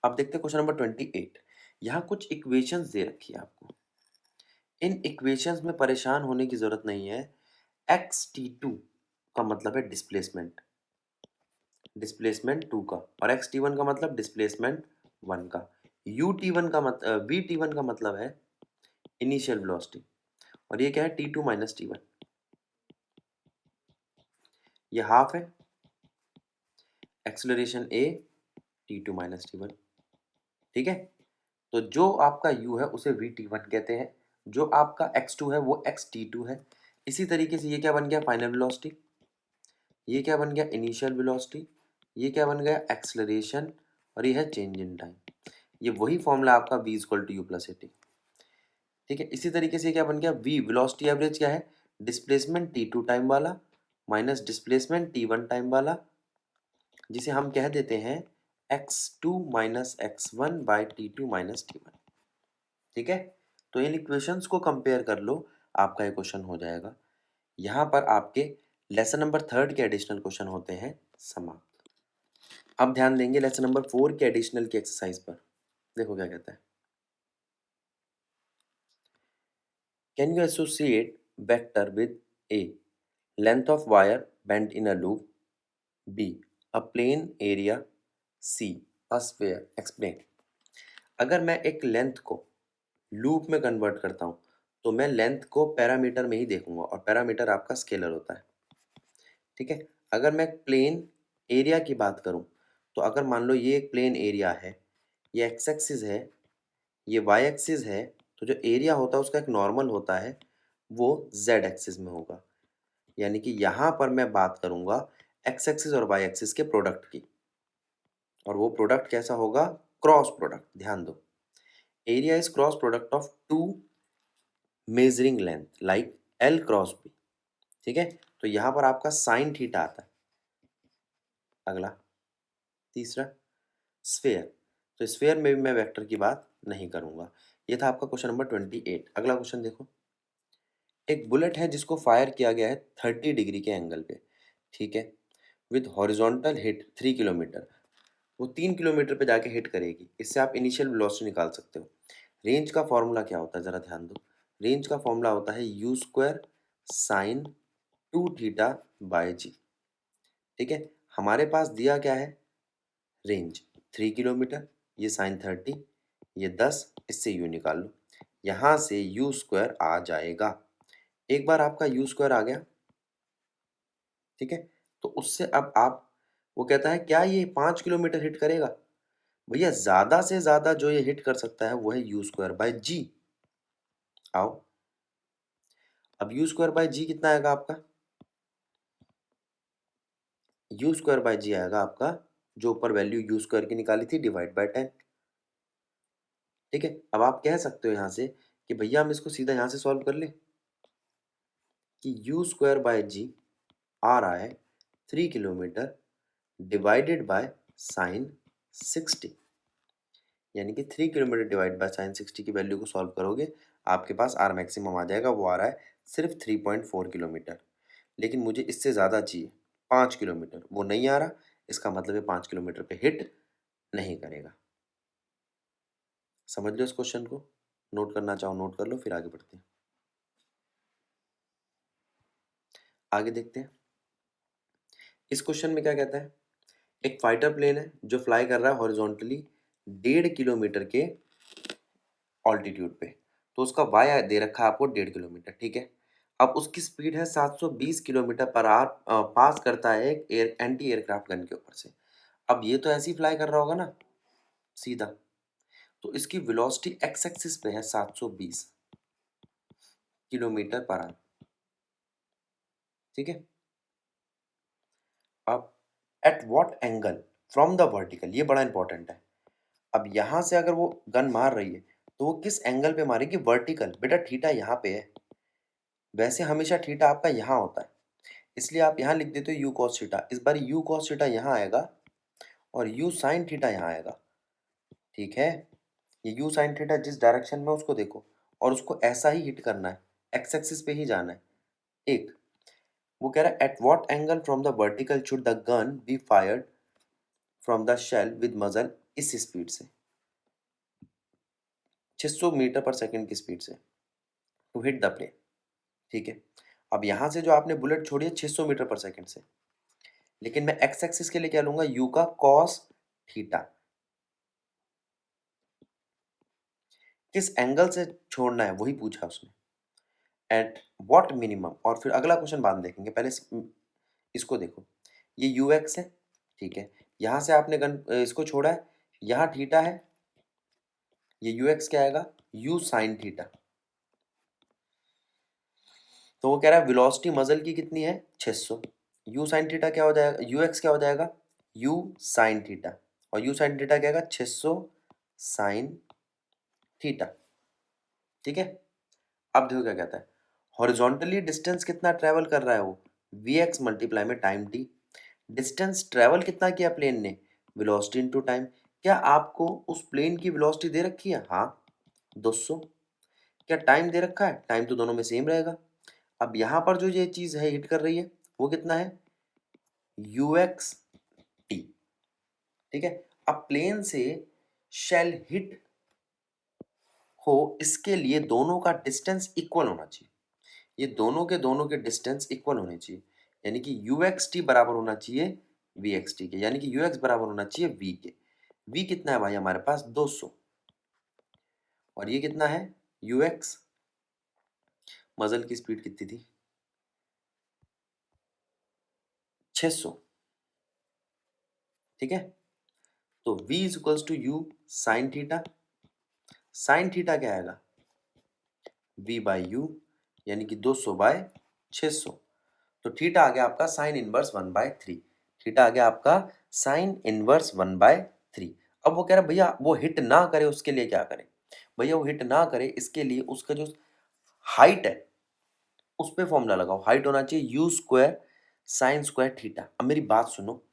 अब देखते हैं क्वेश्चन नंबर 28। यहाँ कुछ इक्वेशंस दे रखी है आपको। इन इक्वेशंस में परेशान होने की जरूरत नहीं है। xt2 का मतलब है डिस्प्लेसमेंट, डिस्प्लेसमेंट 2 का, और xt1 का मतलब डिस्प्लेसमेंट 1 का। ut1 का vt1 का मतलब है इनिशियल वेलोसिटी, और ये क्या है t2 माइनस t1, ये हाफ है acceleration a t2 minus t1। ठीक है, तो जो आपका u है उसे vt1 कहते हैं, जो आपका x2 है वो xt2 है। इसी तरीके से ये क्या बन गया फाइनल वेलोसिटी, ये क्या बन गया इनिशियल वेलोसिटी, ये क्या बन गया एक्सेलरेशन, और ये है चेंज इन टाइम। ये वही फॉर्मूला आपका v equal to U plus AT. ठीक है, इसी तरीके से क्या बन गया v वेलोसिटी एवरेज क्या है, डिस्प्लेसमेंट t2 टाइम वाला माइनस डिस्प्लेसमेंट t1 टाइम वाला, जिसे हम कह देते हैं x2 minus x1 by t2 minus t1। ठीक है, तो इन इक्वेशंस को कंपेयर कर लो, आपका ये क्वेश्चन हो जाएगा। यहाँ पर आपके लेसन नंबर 3 के एडिशनल क्वेश्चन होते हैं समाप्त। अब ध्यान देंगे लेसन नंबर 4 के एडिशनल की एक्सरसाइज पर। देखो क्या कहता है, can you associate vector with a length of wire bent in a loop, B a plane area, C a sphere, explain. अगर मैं एक लेंथ को लूप में कन्वर्ट करता हूँ तो मैं लेंथ को पैरामीटर में ही देखूंगा, और पैरामीटर आपका स्केलर होता है। ठीक है, अगर मैं प्लेन एरिया की बात करूं तो अगर मान लो ये एक प्लेन एरिया है, ये एक्स एक्सिस है, ये वाई एक्सिस है, तो जो एरिया होता है उसका एक नॉर्मल होता है, वो जेड एक्सिस में होगा। यानी कि यहाँ पर मैं बात करूंगा एक्स एक्सिस और वाई एक्सिस के प्रोडक्ट की, और वो प्रोडक्ट कैसा होगा, क्रॉस प्रोडक्ट। ध्यान दो, area is cross product of two measuring length like L cross B. ठीक है, तो यहाँ पर आपका साइन थीटा आता है। अगला तीसरा स्फेयर, तो स्फेयर में भी मैं वेक्टर की बात नहीं करूंगा। ये था आपका क्वेश्चन नंबर 28। अगला क्वेश्चन देखो, एक बुलेट है जिसको फायर किया गया है 30 डिग्री के एंगल पे। ठीक है, विद हॉरिजॉन्टल हिट 3 किलोमीटर, वो 3 किलोमीटर पे जाके हिट करेगी। इससे आप इनिशियल वेलोसिटी निकाल सकते हो। रेंज का फॉर्मूला क्या होता है जरा ध्यान दो, रेंज का फॉर्मूला होता है u square sine 2 theta by g. ठीक है, हमारे पास दिया क्या है, रेंज 3 किलोमीटर, ये साइन 30, ये 10, इससे यू निकाल लो, यहाँ से यू स्क्वायर आ जाएगा। एक बार आपका यू स्क्वायर आ गया, ठीक है, तो उससे अब आप, वो कहता है क्या ये 5 किलोमीटर हिट करेगा, भैया ज्यादा से ज्यादा जो ये हिट कर सकता है वो है यू स्क्वायर बाय जी। आओ, अब यू स्क्वायर बाय जी कितना आएगा आपका, यू स्क्वायर बाय जी आएगा आपका, जो ऊपर वैल्यू यू स्क्वायर की निकाली थी, डिवाइड बाय 10। ठीक है, अब आप कह सकते हो यहाँ से कि भैया हम इसको सीधा यहाँ से सॉल्व कर ले, कि यू स्क्वायर बाय जी आ रहा है 3 किलोमीटर डिवाइडेड बाय साइन 60, यानी कि 3 किलोमीटर डिवाइड बाय साइन 60 की वैल्यू को सॉल्व करोगे, आपके पास आर मैक्सिमम आ जाएगा, वो आ रहा है सिर्फ 3.4 किलोमीटर। लेकिन मुझे इससे ज़्यादा चाहिए 5 किलोमीटर, वो नहीं आ रहा, इसका मतलब है 5 किलोमीटर पे हिट नहीं करेगा। समझ लो इस क्वेश्चन को, नोट करना चाहो नोट कर लो, फिर आगे बढ़ते हैं। आगे देखते हैं, इस क्वेश्चन में क्या कहता है, एक फाइटर प्लेन है जो फ्लाई कर रहा है हॉरिजॉन्टली 1.5 किलोमीटर के ऑल्टीट्यूड पे, तो उसका वाई दे रखा है आपको 1.5 किलोमीटर। ठीक है, अब उसकी स्पीड है 720 किलोमीटर पर आवर, पास करता है एक एंटी एयरक्राफ्ट गन के ऊपर से। अब ये तो ऐसे ही फ्लाई कर रहा होगा ना सीधा, तो इसकी वेलोसिटी एक्स एक्सिस पे है 720 किलोमीटर पर आवर। ठीक है, अब eight what angle from the vertical, ये बड़ा इंपॉर्टेंट है। अब यहां से अगर वो गन मार रही है तो वो किस एंगल पे मारेगी, वर्टिकल। बेटा थीटा यहाँ पे है, वैसे हमेशा थीटा आपका यहाँ होता है, इसलिए आप यहाँ लिख देते हो यू कॉस थीटा। इस बार यू कॉस थीटा यहाँ आएगा और यू साइन थीटा यहाँ आएगा। ठीक है, ये यू साइन थीटा जिस डायरेक्शन में उसको देखो, और उसको ऐसा ही हिट करना है, एक्स एक्सिस पे ही जाना है। एक, वो कह रहा है at what angle from the vertical should the gun be fired from the shell with muzzle, इस स्पीड से। 600 मीटर पर सेकंड की स्पीड से टू हिट द प्लेन। ठीक है, अब यहाँ से जो आपने बुलेट छोड़ी है 600 मीटर पर सेकंड से, लेकिन मैं एक्स एक्सिस के लिए क्या लूंगा, यू का कॉस थीटा। किस एंगल से छोड़ना है वही पूछा उसने, एट व्हाट मिनिमम। और फिर अगला क्वेश्चन बाद में देखेंगे, पहले इसको देखो, ये यू एक्स है। ठीक है, यहाँ से आपने गन इसको छोड़ा है, यहाँ थीटा है, ये यू एक्स क्या आएगा, यू साइन थीटा। तो वो कह रहा है वेलोसिटी मजल की कितनी है 600, यू साइन थीटा क्या हो जाएगा, यू एक्स क्या हो जाएगा, यू साइन थीटा, और यू साइन थीटा क्या आएगा 600 साइन थीटा। ठीक है, अब देखो क्या कहता है, हॉरिजॉन्टली डिस्टेंस कितना ट्रेवल कर रहा है वो, वी एक्स मल्टीप्लाई में टाइम टी। डिस्टेंस ट्रेवल कितना किया प्लेन ने, वेलोसिटी इनटू टाइम। क्या आपको उस प्लेन की वेलोसिटी दे रखी है, हाँ 200। क्या टाइम दे रखा है, टाइम तो दोनों में सेम रहेगा। अब यहाँ पर जो ये चीज़ है हिट कर रही है वो कितना है, यू एक्स टी। ठीक है, अब प्लेन से शेल हिट हो इसके लिए दोनों का डिस्टेंस इक्वल होना चाहिए, ये दोनों के डिस्टेंस इक्वल होने चाहिए, यानी कि यू एक्स टी बराबर होना चाहिए वी एक्स टी के, यानी कि यू एक्स बराबर होना चाहिए वी के। वी कितना है भाई हमारे पास 200, और ये कितना है यू एक्स, मजल की स्पीड कितनी थी 600। ठीक है, तो v is equals to U sine theta, sine theta क्या आएगा v बाई यू, यानी कि 200 बाय 600। तो थीटा आ गया आपका साइन इनवर्स 1/3, थीटा आ गया आपका साइन इनवर्स 1/3। अब वो कह रहा है भैया वो हिट ना करे उसके लिए क्या करें, भैया वो हिट ना करे इसके लिए उसका जो हाइट है उस पे फॉर्मूला लगाओ, हाइट होना चाहिए you square sine square theta. अब मेरी बात सुनो,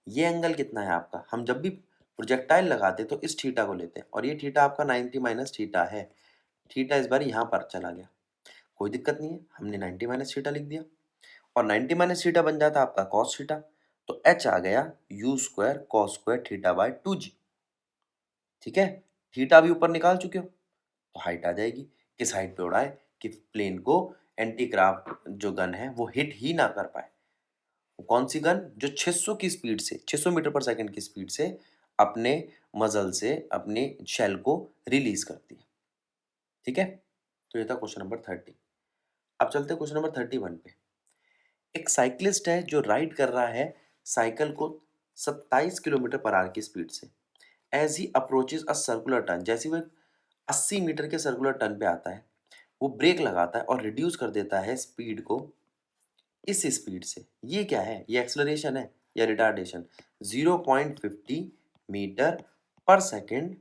ये एंगल कितना है आपका, हम जब भी प्रोजेक्टाइल लगाते तो इस थीटा को लेते हैं, और ये थीटा आपका 90 माइनस थीटा है, थीटा इस बार यहाँ पर चला गया, कोई दिक्कत नहीं है, हमने 90 माइनस थीटा लिख दिया, और 90 माइनस थीटा बन जाता आपका कॉस थीटा। तो एच आ गया you square cos square theta bye 2g। ठीक है, थीटा भी ऊपर निकाल चुके हो, तो हाइट आ जाएगी, किस हाइट पे उड़ाए कि प्लेन को एंटी क्राफ्ट जो गन है वो हिट ही ना कर पाए। वो कौन सी गन, जो 600 की स्पीड से 600 मीटर पर सेकंड की स्पीड से अपने मजल से अपने शेल को रिलीज करती है। ठीक है, तो ये था क्वेश्चन नंबर 30। अब चलते हैं क्वेश्चन नंबर 31 पे। एक साइक्लिस्ट है जो राइड कर रहा है साइकिल को 27 किलोमीटर पर आवर की स्पीड से, एज ही अप्रोचेज अ सर्कुलर टर्न, जैसे वो 80 मीटर के सर्कुलर टर्न पे आता है वो ब्रेक लगाता है और रिड्यूस कर देता है स्पीड को इस स्पीड से। ये क्या है, ये एक्सलरेशन है या रिटार्डेशन, 0.50 मीटर पर सेकेंड,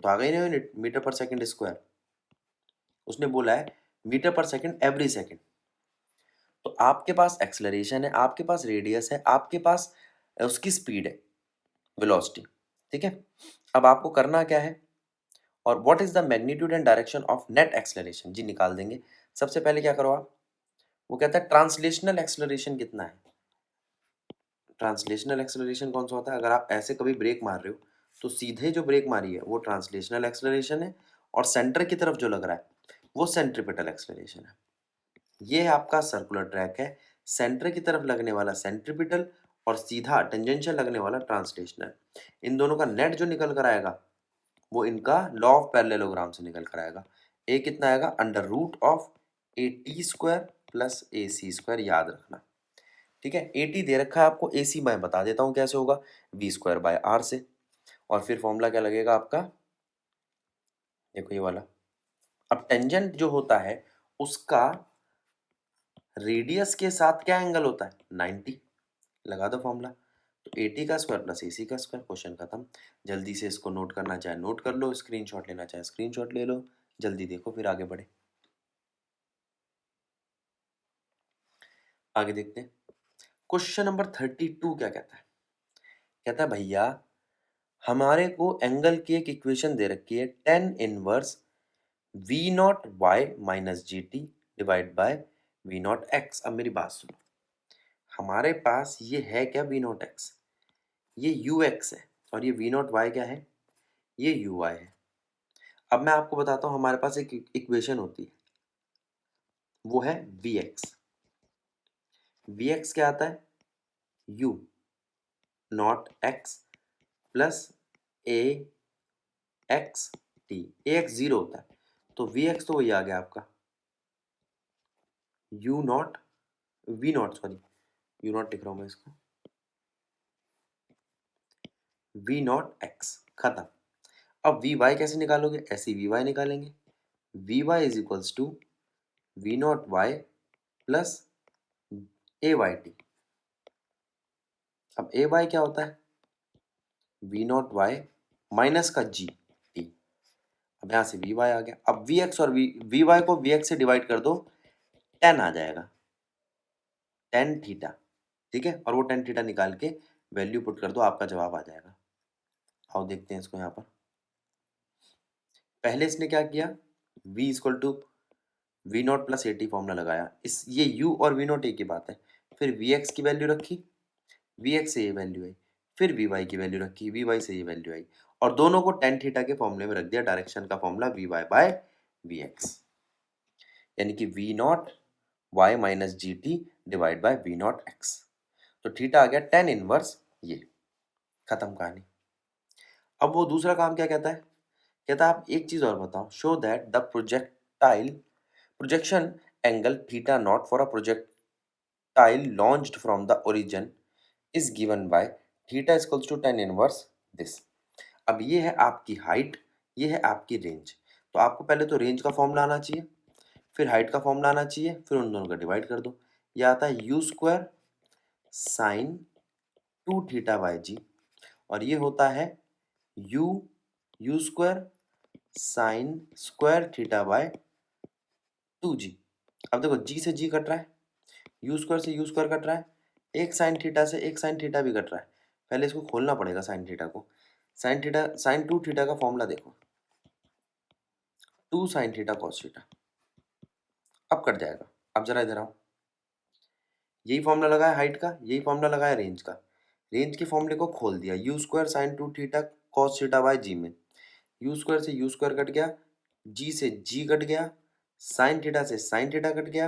तो आ गई नहीं मीटर पर सेकेंड स्क्वायर, उसने बोला है metre per second every second. तो आपके पास एक्सलरेशन है, आपके पास रेडियस है, आपके पास उसकी स्पीड है, वेलोसिटी। ठीक है, अब आपको करना क्या है, और what is the magnitude and direction of net acceleration, जी निकाल देंगे। सबसे पहले क्या करो आप, वो कहता है ट्रांसलेशनल एक्सलरेशन कितना है। ट्रांसलेशनल एक्सलरेशन कौन सा होता है, अगर आप ऐसे कभी ब्रेक मार रहे हो तो सीधे जो ब्रेक मारी है वो ट्रांसलेशनल एक्सलरेशन है, और सेंटर की तरफ जो लग रहा है वो सेंट्रीपिटल एक्सलरेशन है। ये आपका सर्कुलर ट्रैक है, सेंटर की तरफ लगने वाला सेंट्रीपिटल और सीधा टेंजेंशियल लगने वाला ट्रांसलेशनल। इन दोनों का नेट जो निकल कर आएगा वो इनका लॉ ऑफ पैरेललोग्राम से निकल कर आएगा। ए कितना आएगा, under root of A T square plus A C square, याद रखना। ठीक है, ए टी दे रखा है आपको, ए सी मैं बता देता हूँ कैसे होगा, वी स्क्वायर बाय आर से। और फिर फॉर्मूला क्या लगेगा आपका, देखो ये वाला। अब टेंजेंट जो होता है उसका रेडियस के साथ क्या एंगल होता है 90, लगा दो फॉर्मूला। तो ए टी का स्क्वायर प्लस ए सी का स्क्वायर, क्वेश्चन खत्म। जल्दी से इसको नोट करना चाहे नोट कर लो, स्क्रीनशॉट लेना चाहे स्क्रीनशॉट ले लो, जल्दी देखो फिर आगे बढ़े। आगे देखते हैं क्वेश्चन नंबर 32 क्या कहता है, कहता है भैया हमारे को एंगल की एक इक्वेशन दे रखी है, tan inverse V naught Y minus G T divide by V naught X. अब मेरी बात सुनो, हमारे पास ये है क्या वी नॉट एक्स, ये यू एक्स है, और ये वी नॉट वाई क्या है, ये यू वाई है। अब मैं आपको बताता हूँ, हमारे पास एक इक्वेशन होती है, वो है वी एक्स। वी एक्स क्या आता है? You not x plus A x T. A x zero होता है, तो वी एक्स तो वही आ गया आपका U naught, V naught sorry, U naught लिख रहा हूँ मैं इसको, वी नॉट एक्स, खत्म। अब वी वाई कैसे निकालोगे? ऐसे वी वाई निकालेंगे। V Y is equals to V naught Y plus A Y T. अब ए वाई क्या होता है? वी नॉट वाई माइनस का जी टी। अब यहाँ से वी वाई आ गया। अब वी एक्स और वी वाई को वी एक्स से डिवाइड कर दो, टेन आ जाएगा, टेन थीटा। ठीक है, और वो टेन थीटा निकाल के वैल्यू पुट कर दो, आपका जवाब आ जाएगा। आओ देखते हैं इसको यहाँ पर। पहले इसने क्या किया, v equal to V naught plus A T formula लगाया, इस ये u और वी नॉट एक ही बात है। फिर वी एक्स की वैल्यू रखी, वी एक्स से ये वैल्यू आई, फिर वी वाई की वैल्यू रखी, वी वाई से ये वैल्यू आई, और दोनों को टेन थीटा के फॉर्मूले में रख दिया, डायरेक्शन का formula V Y by V X, यानी कि V naught Y minus G T divide by V naught X. तो थीटा आ गया टेन इनवर्स ये, खत्म कहानी। अब वो दूसरा काम क्या कहता है? कहता है आप एक चीज और बताओ, show that the projection angle theta naught for a projectile launched from the origin is given by theta is equals to tan inverse this। अब ये है आपकी हाइट, ये है आपकी रेंज। तो आपको पहले तो रेंज का फॉर्मूला आना चाहिए, फिर हाइट का फॉर्मूला आना चाहिए, फिर उन दोनों का डिवाइड कर दो। ये आता है u square sine two theta by g, और ये होता है u u square sine square theta by two g. अब देखो जी से जी कट रहा है, यू स्क्वायर से यू स्क्वायर कट रहा है, एक साइन थीटा से एक साइन थीटा भी कट रहा है। पहले इसको खोलना पड़ेगा साइन थीटा को। Sine theta, sine two theta का फॉर्मूला देखो, two sine theta cos theta. अब कट जाएगा। अब जरा इधर आओ, यही फॉर्मूला लगाया हाइट का, यही फॉर्मूला लगाया रेंज का। रेंज के फॉर्मूले को खोल दिया, you square sine two theta cos theta by जी में। यू स्क्वायर से यू स्क्वायर कट गया, जी से जी कट गया, साइन थीटा से साइन थीटा कट गया,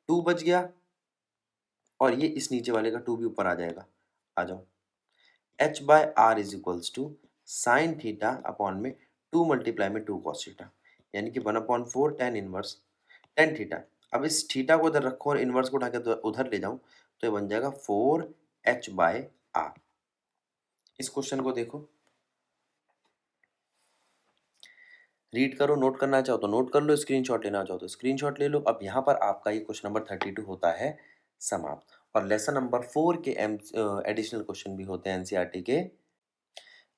टू बच गया, और ये इस नीचे वाले का टू भी ऊपर आ जाएगा। आ जाओ, H by R is equals to sine theta upon में टू मल्टीप्लाई में टू कॉस थीटा, यानी कि one upon four tan inverse tan theta. अब इस थीटा को इधर रखो और इनवर्स को उठा के उधर ले जाऊं, तो ये बन जाएगा फोर एच बाय आर। इस क्वेश्चन को देखो, रीड करो, नोट करना चाहो तो नोट कर लो, स्क्रीनशॉट लेना चाहो तो स्क्रीनशॉट ले लो। अब यहाँ पर आपका ये क्वेश्चन नंबर 32 होता है समाप्त। और लेसन नंबर 4 के एडिशनल क्वेश्चन भी होते हैं एनसीईआरटी के।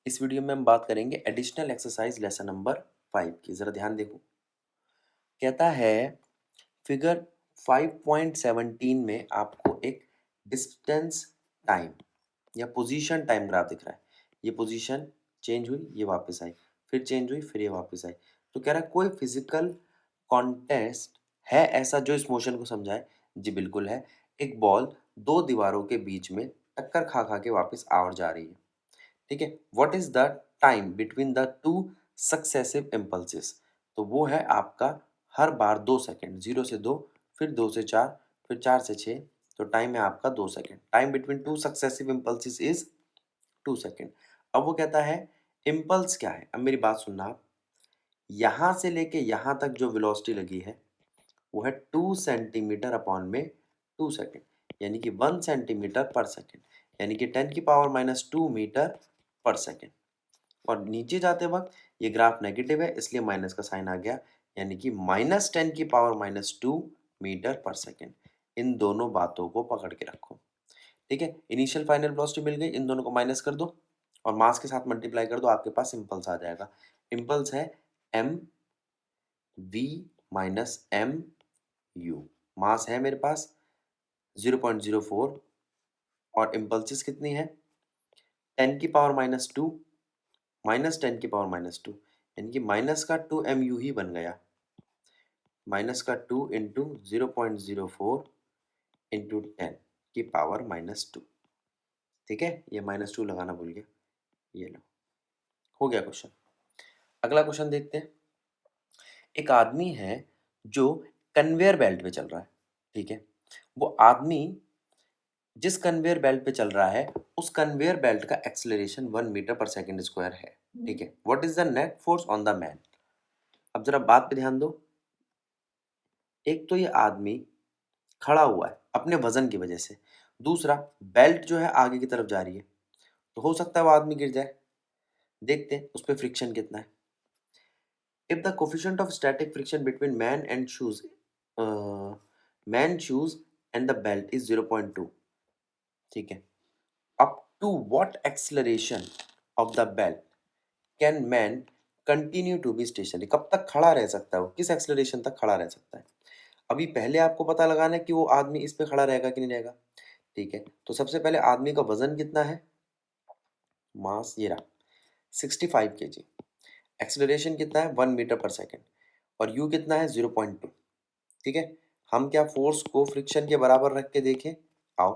इस वीडियो में हम बात करेंगे एडिशनल एक्सरसाइज लेसन नंबर 5 की। जरा ध्यान देखो, कहता है फिगर 5.17 में आपको एक डिस्टेंस टाइम या पोजीशन टाइम ग्राफ दिख रहा है। ये पोजीशन चेंज हुई, ये वापस आई, फिर चेंज हुई, फिर ये वापस आई। तो कह रहा है कोई फिजिकल कॉन्टेस्ट है ऐसा जो इस मोशन को समझाए? जी बिल्कुल है। एक बॉल दो दीवारों के बीच में टक्कर खा खा के वापस आ और जा रही है। ठीक है, what is the time between the two successive impulses? तो वो है आपका हर बार 2 सेकेंड, 0 से 2, फिर 2 से 4, फिर 4 से 6, तो टाइम है आपका 2 second. Time between two successive impulses is 2 second. अब वो कहता है इम्पल्स क्या है? अब मेरी बात सुनना आप, यहां से लेके यहां तक जो वेलोसिटी लगी है वो है 2 सेंटीमीटर अपॉन में 2 सेकेंड, यानी कि 1 सेंटीमीटर पर सेकेंड, यानी कि 10⁻²मीटर पर सेकेंड। और नीचे जाते वक्त ये ग्राफ नेगेटिव है, इसलिए माइनस का साइन आ गया, यानी कि -10⁻²मीटर पर सेकेंड। इन दोनों बातों को पकड़ के रखो। ठीक है, इनिशियल फाइनल वेलोसिटी मिल गई, इन दोनों को माइनस कर दो और मास के साथ मल्टीप्लाई कर दो, आपके पास इम्पल्स आ जाएगा। इम्पल्स है m v minus m u. Mass है मेरे पास 0.04, और इम्पल्सिस कितनी है? 10⁻² माइनस 10⁻², यानी कि माइनस का 2 mu ही बन गया। माइनस का 2 इंटू 0.04 इंटू 10⁻²। ठीक है, ये -2 लगाना भूल गया, ये लो, हो गया क्वेश्चन। अगला क्वेश्चन देखते हैं। एक आदमी है जो कन्वेयर बेल्ट पे चल रहा है, ठीक है? वो आदमी जिस कन्वेयर बेल्ट पे चल रहा है, उस कन्वेयर बेल्ट का एक्सेलरेशन 1 मीटर पर सेकंड स्क्वायर है, ठीक है? What is the net force on the man? अब जरा बात पे ध्यान दो। एक तो ये आदमी खड़ा हुआ है अपने वजन की वजह से, दूसरा बेल्ट जो है आगे की तरफ जा रही है, तो हो सकता है वो आदमी गिर जाए। देखते हैं उस पे फ्रिक्शन कितना है। If the coefficient of static friction between man shoes and the belt is 0.2, ठीक है? Up to what acceleration of the belt can man continue to be stationary? कब तक खड़ा रह सकता है वो, किस एक्सेलरेशन तक खड़ा रह सकता है? अभी पहले आपको पता लगाना है कि वो आदमी इस पे खड़ा रहेगा कि नहीं रहेगा, ठीक है? तो सबसे पहले आदमी का वजन कितना है, मास ये रहा 65 kg, एक्सेलरेशन कितना है 1 मीटर पर सेकेंड, और यू कितना है 0.2, ठीक है? हम क्या फोर्स को फ्रिक्शन के बराबर रख के देखें? आओ।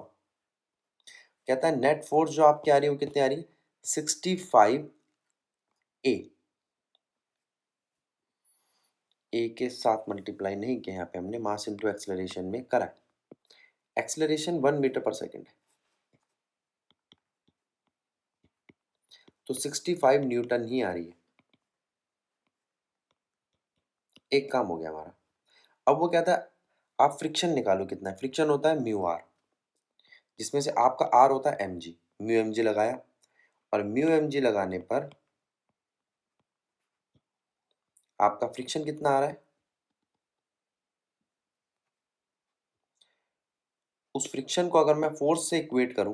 कहता है नेट फोर्स जो आपकी आ रही है वो कितनी आ रही है, 65 ए। ए के साथ मल्टीप्लाई नहीं किया, यहाँ पे हमने मास इंटू एक्सेलरेशन में करा है। एक्सेलरेशन 1 मीटर पर सेकेंड है, तो 65 न्यूटन ही आ रही है। एक काम हो गया हमारा। अब वो कहता है आप फ्रिक्शन निकालो कितना है। फ्रिक्शन होता है म्यू आर, जिसमें से आपका आर होता है M G. Mu M G लगाया, और म्यू एम जी लगाने पर आपका फ्रिक्शन कितना आ रहा है, उस फ्रिक्शन को अगर मैं फोर्स से इक्वेट करूं,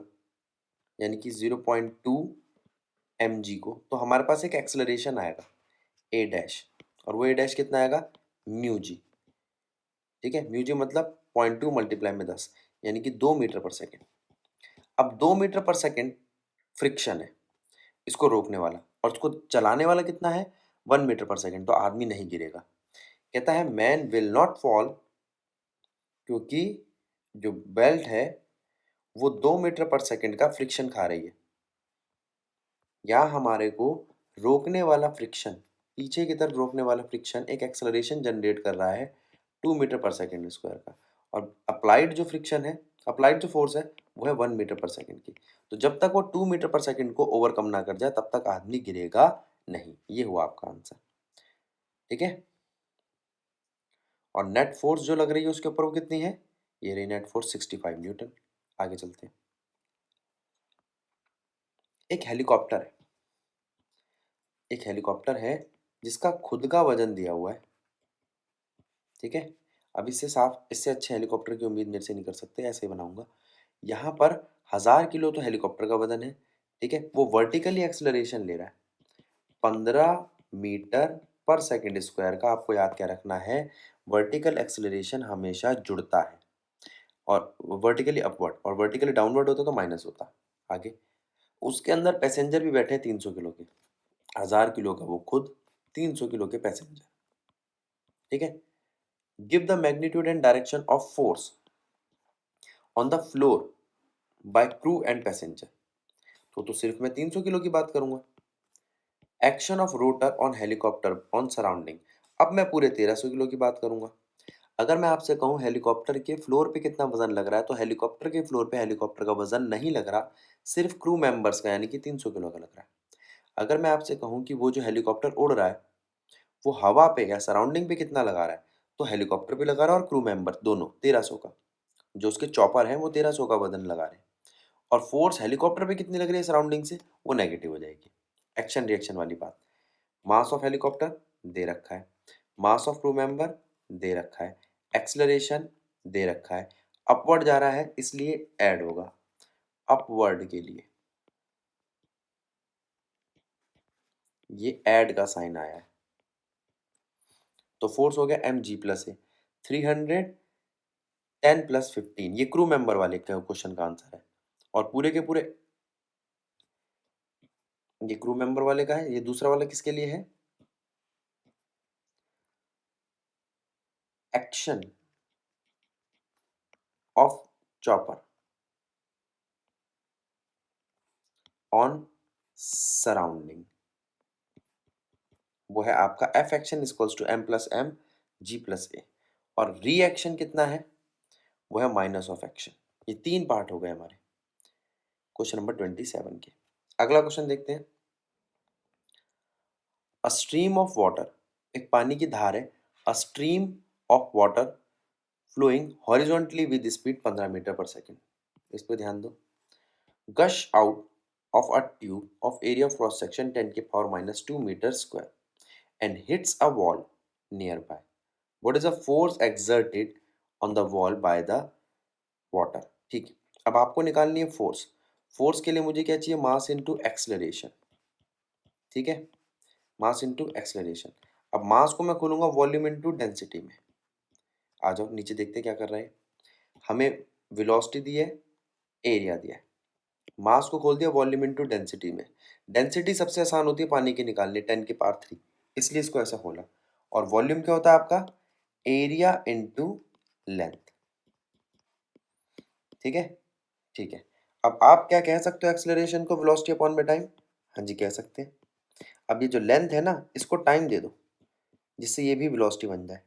यानी कि 0.2 एम जी को, तो हमारे पास एक एक्सेलरेशन आएगा ए डैश, और वो ए डैश कितना आएगा, म्यू जी, ठीक है? म्यू जी मतलब 0.2 मल्टीप्लाई में 10, यानी कि 2 मीटर पर सेकेंड। अब 2 मीटर पर सेकेंड फ्रिक्शन है इसको रोकने वाला, और उसको चलाने वाला कितना है, 1 मीटर पर सेकेंड, तो आदमी नहीं गिरेगा। कहता है मैन विल नॉट फॉल, क्योंकि जो बेल्ट है वो 2 मीटर पर सेकेंड का फ्रिक्शन खा रही है। यहाँ हमारे को रोकने वाला फ्रिक्शन, पीछे की तरफ रोकने वाला फ्रिक्शन एक एक्सेलरेशन जनरेट कर रहा है 2 मीटर पर सेकेंड स्क्वायर का, और अप्लाइड जो फ्रिक्शन है, अप्लाइड जो फोर्स है वो है 1 मीटर पर सेकेंड की। तो जब तक वो 2 मीटर पर सेकेंड को ओवरकम ना कर जाए तब तक आदमी गिरेगा नहीं। ये हुआ आपका आंसर, ठीक है? और नेट फोर्स जो लग रही है उसके ऊपर वो कितनी है, ये रही नेट फोर्स 65 न्यूटन। आगे चलते हैं। एक हेलीकॉप्टर है, एक हेलीकॉप्टर है जिसका खुद का वजन दिया हुआ है, ठीक है? अब इससे साफ, इससे अच्छे हेलीकॉप्टर की उम्मीद मेरे से नहीं कर सकते, ऐसे ही बनाऊंगा। यहाँ पर 1000 किलो तो हेलीकॉप्टर का वजन है, ठीक है? वो वर्टिकली एक्सेलरेशन ले रहा है 15 मीटर पर सेकेंड स्क्वायर का। आपको याद क्या रखना है, वर्टिकल एक्सेलरेशन हमेशा जुड़ता है, और वर्टिकली अपवर्ड, और वर्टिकली डाउनवर्ड होता तो माइनस होता। आगे उसके अंदर पैसेंजर भी बैठे हैं 300 किलो के, 1000 किलो का वो खुद, 300 किलो के पैसेंजर, ठीक है? Give the magnitude and direction of force on the floor bye crew and passenger. तो सिर्फ मैं 300 किलो की बात करूंगा। Action of rotor on helicopter on surrounding, अब मैं पूरे 1300 किलो की बात करूंगा। अगर मैं आपसे कहूं हेलीकॉप्टर के फ्लोर पे कितना वजन लग रहा है, तो हेलीकॉप्टर के फ्लोर पे हेलीकॉप्टर का वजन नहीं लग रहा, सिर्फ क्रू मेंबर्स का, यानी कि 300 किलो का लग रहा है। अगर मैं आपसे कहूं कि वो जो हेलीकॉप्टर उड़ रहा है वो हवा पे या सराउंडिंग पे कितना लगा रहा है, तो हेलीकॉप्टर पे लगा रहा है और क्रू मेंबर दोनों 1300 का, जो उसके चॉपर है वो 1300 का वजन लगा रहे हैं। और फोर्स हेलीकॉप्टर पे कितनी लग रही है सराउंडिंग से, वो नेगेटिव हो जाएगी। एक्शन रिएक्शन वाली बात। मास ऑफ हेलीकॉप्टर दे रखा है, मास ऑफ क्रू मेंबर दे रखा है, एक्सेलरेशन दे रखा है, अपवर्ड जा रहा है इसलिए ऐड होगा अपवर्ड के लिए, ये ऐड का साइन आया है। तो फोर्स हो गया एम जी प्लस ए, 310 + 15, ये क्रू मेंबर वाले क्वेश्चन का आंसर है। और पूरे के पूरे, ये क्रू मेंबर वाले का है, ये दूसरा वाला किसके लिए है, action of chopper on surrounding. वो है आपका F action equals to m plus m g plus a, और रिएक्शन कितना है, वो है माइनस ऑफ एक्शन। ये 3 पार्ट हो गए हमारे क्वेश्चन नंबर 27 के। अगला क्वेश्चन देखते हैं। अ स्ट्रीम ऑफ वाटर, एक पानी की धार है, a stream of water flowing horizontally with speed 15 metre per second. इस पर ध्यान दो। gush out of a tube of area of cross section 10 की power minus 2 meters square and hits a wall nearby. What is the force exerted on the wall by the water? ठीक है, अब आपको निकालनी है फोर्स। फोर्स के लिए मुझे क्या चाहिए, मास इनटू एक्सेलरेशन। ठीक है, मास इनटू एक्सेलरेशन। अब मास को मैं खोलूंगा वॉल्यूम इनटू डेंसिटी में। आ जाओ नीचे देखते हैं क्या कर रहे हैं। हमें वेलोसिटी दी है, एरिया दिया है, मास को खोल दिया वॉल्यूम इनटू डेंसिटी में। डेंसिटी सबसे आसान होती है पानी की निकालनी, 10 की पावर 3, इसलिए इसको ऐसा खोला। और वॉल्यूम क्या होता है आपका, एरिया इनटू लेंथ। ठीक है, ठीक है। अब आप क्या कह सकते हो एक्सेलरेशन को, वेलोसिटी अपॉन में टाइम। हाँ जी कह सकते हैं। अब ये जो लेंथ है ना, इसको टाइम दे दो, जिससे ये भी वेलोसिटी बन जाए,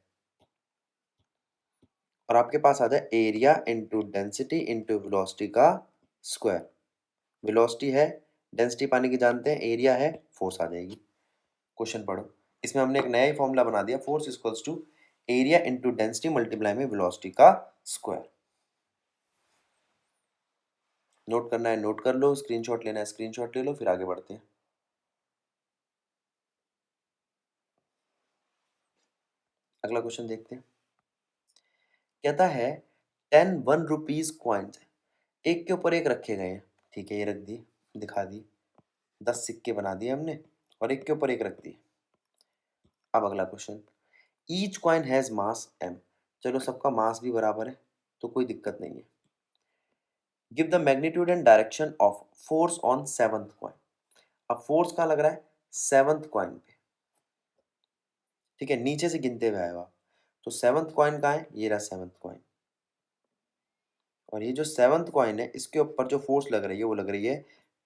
और आपके पास आ जाए area into density into velocity का स्क्वायर। वेलोसिटी है, डेंसिटी पानी की जानते हैं, एरिया है, फोर्स आ जाएगी। क्वेश्चन पढ़ो। इसमें हमने एक नया ही फॉर्मूला बना दिया, force equals to area into density multiply में वेलोसिटी का स्क्वायर। नोट करना है नोट कर लो, स्क्रीनशॉट लेना है स्क्रीनशॉट ले लो, फिर आगे बढ़ते हैं। अगला क्वेश्चन देखते हैं। कहता है 10 1 रुपीज कॉइन्स एक के ऊपर एक रखे गए हैं। ठीक है, ये रख दिए, दिखा दी, 10 सिक्के बना दिए हमने और एक के ऊपर एक रख दिए। अब अगला question, each coin has mass m। चलो सबका मास भी बराबर है तो कोई दिक्कत नहीं है। Give the magnitude and direction of force on seventh coin. अब फोर्स कहाँ लग रहा है, सेवंथ कॉइन पे। ठीक है, नीचे से गिनते हुए आएगा, तो सेवंथ कॉइन कहाँ है, ये रहा सेवंथ कॉइन। और ये जो सेवंथ कॉइन है, इसके ऊपर जो फोर्स लग रही है वो लग रही है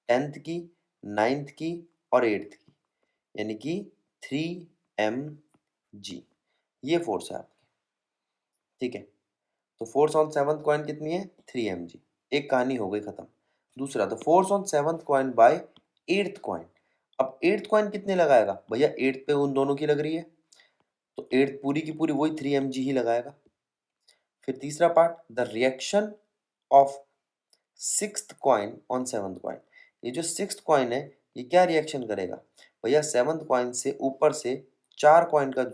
10th की, 9th की और 8th की, यानी कि 3 mg, ये फोर्स है आपकी। ठीक है, तो फोर्स ऑन सेवंथ कॉइन कितनी है, 3 mg। एक कहानी हो गई खत्म। दूसरा, the force on seventh coin by eighth coin. अब एट्थ कॉइन कितने लगाएगा भैया, एट्थ पे उन दोनों की लग रही है, तो एट्थ पूरी की पूरी वही 3 mg ही लगाएगा। फिर तीसरा part, the reaction of sixth coin on seventh coin. ये जो सिक्स्थ कॉइन है, ये क्या रिएक्शन करेगा भैया, सेवंथ कॉइन से ऊपर से 4 कॉइन का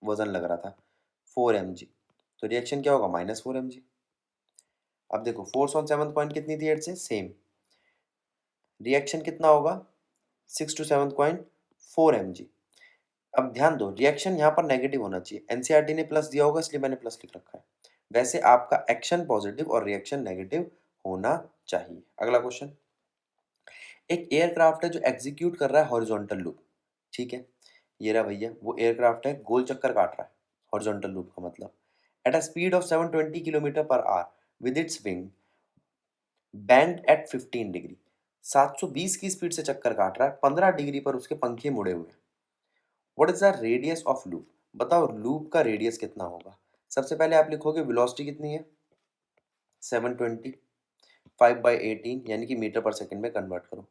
वजन लग रहा था 4 mg, तो रिएक्शन क्या होगा, -4 mg। अब देखो फोर्स ऑन सेवंथ कॉइन कितनी थी, 8 से, सेम। रिएक्शन कितना होगा, 6 टू 7 कॉइन 4 mg। अब ध्यान दो, रिएक्शन यहाँ पर नेगेटिव होना चाहिए, एनसीईआरटी ने प्लस दिया होगा इसलिए मैंने प्लस लिख रखा है। वैसे आपका एक्शन पॉजिटिव और रिएक्शन नेगेटिव होना चाहिए। अगला क्वेश्चन, एक एयरक्राफ्ट है जो एग्जीक्यूट कर रहा है हॉरिजॉन्टल लूप। ठीक है, ये रहा भैया वो एयरक्राफ्ट है, गोल चक्कर काट रहा है, हॉरिजॉन्टल लूप का मतलब, at a speed of 720 kilometre per hour with its wing band at 15 degree. 720 की स्पीड से चक्कर काट रहा है, 15 डिग्री पर उसके पंखे मुड़े हुए हैं। What is the radius of loop, बताओ लूप का रेडियस कितना होगा। सबसे पहले आप लिखोगे वेलोसिटी कितनी है, 720, 5/18 यानी कि मीटर पर सेकंड में कन्वर्ट करो।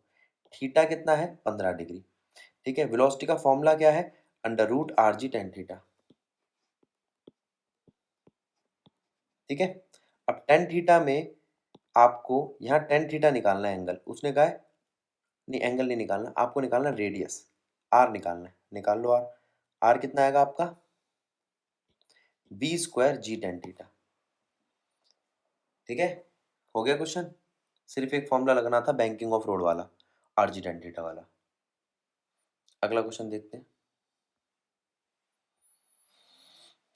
थीटा कितना है, 15 डिग्री। ठीक है, वेलोसिटी का फॉर्मूला क्या है, √rg tan थीटा। ठीक है, अब tan थीटा में आपको यहाँ tan थीटा निकालना है एंगल, उसने कहा है नहीं एंगल नहीं निकालना, आपको निकालना रेडियस, आर निकालना है, निकाल लो आर। आर कितना आएगा आपका, v² g tan थीटा। ठीक है, हो गया क्वेश्चन। सिर्फ एक फॉर्मूला लगना था बैंकिंग ऑफ रोड वाला, आर जी tan थीटा वाला। अगला क्वेश्चन देखते हैं।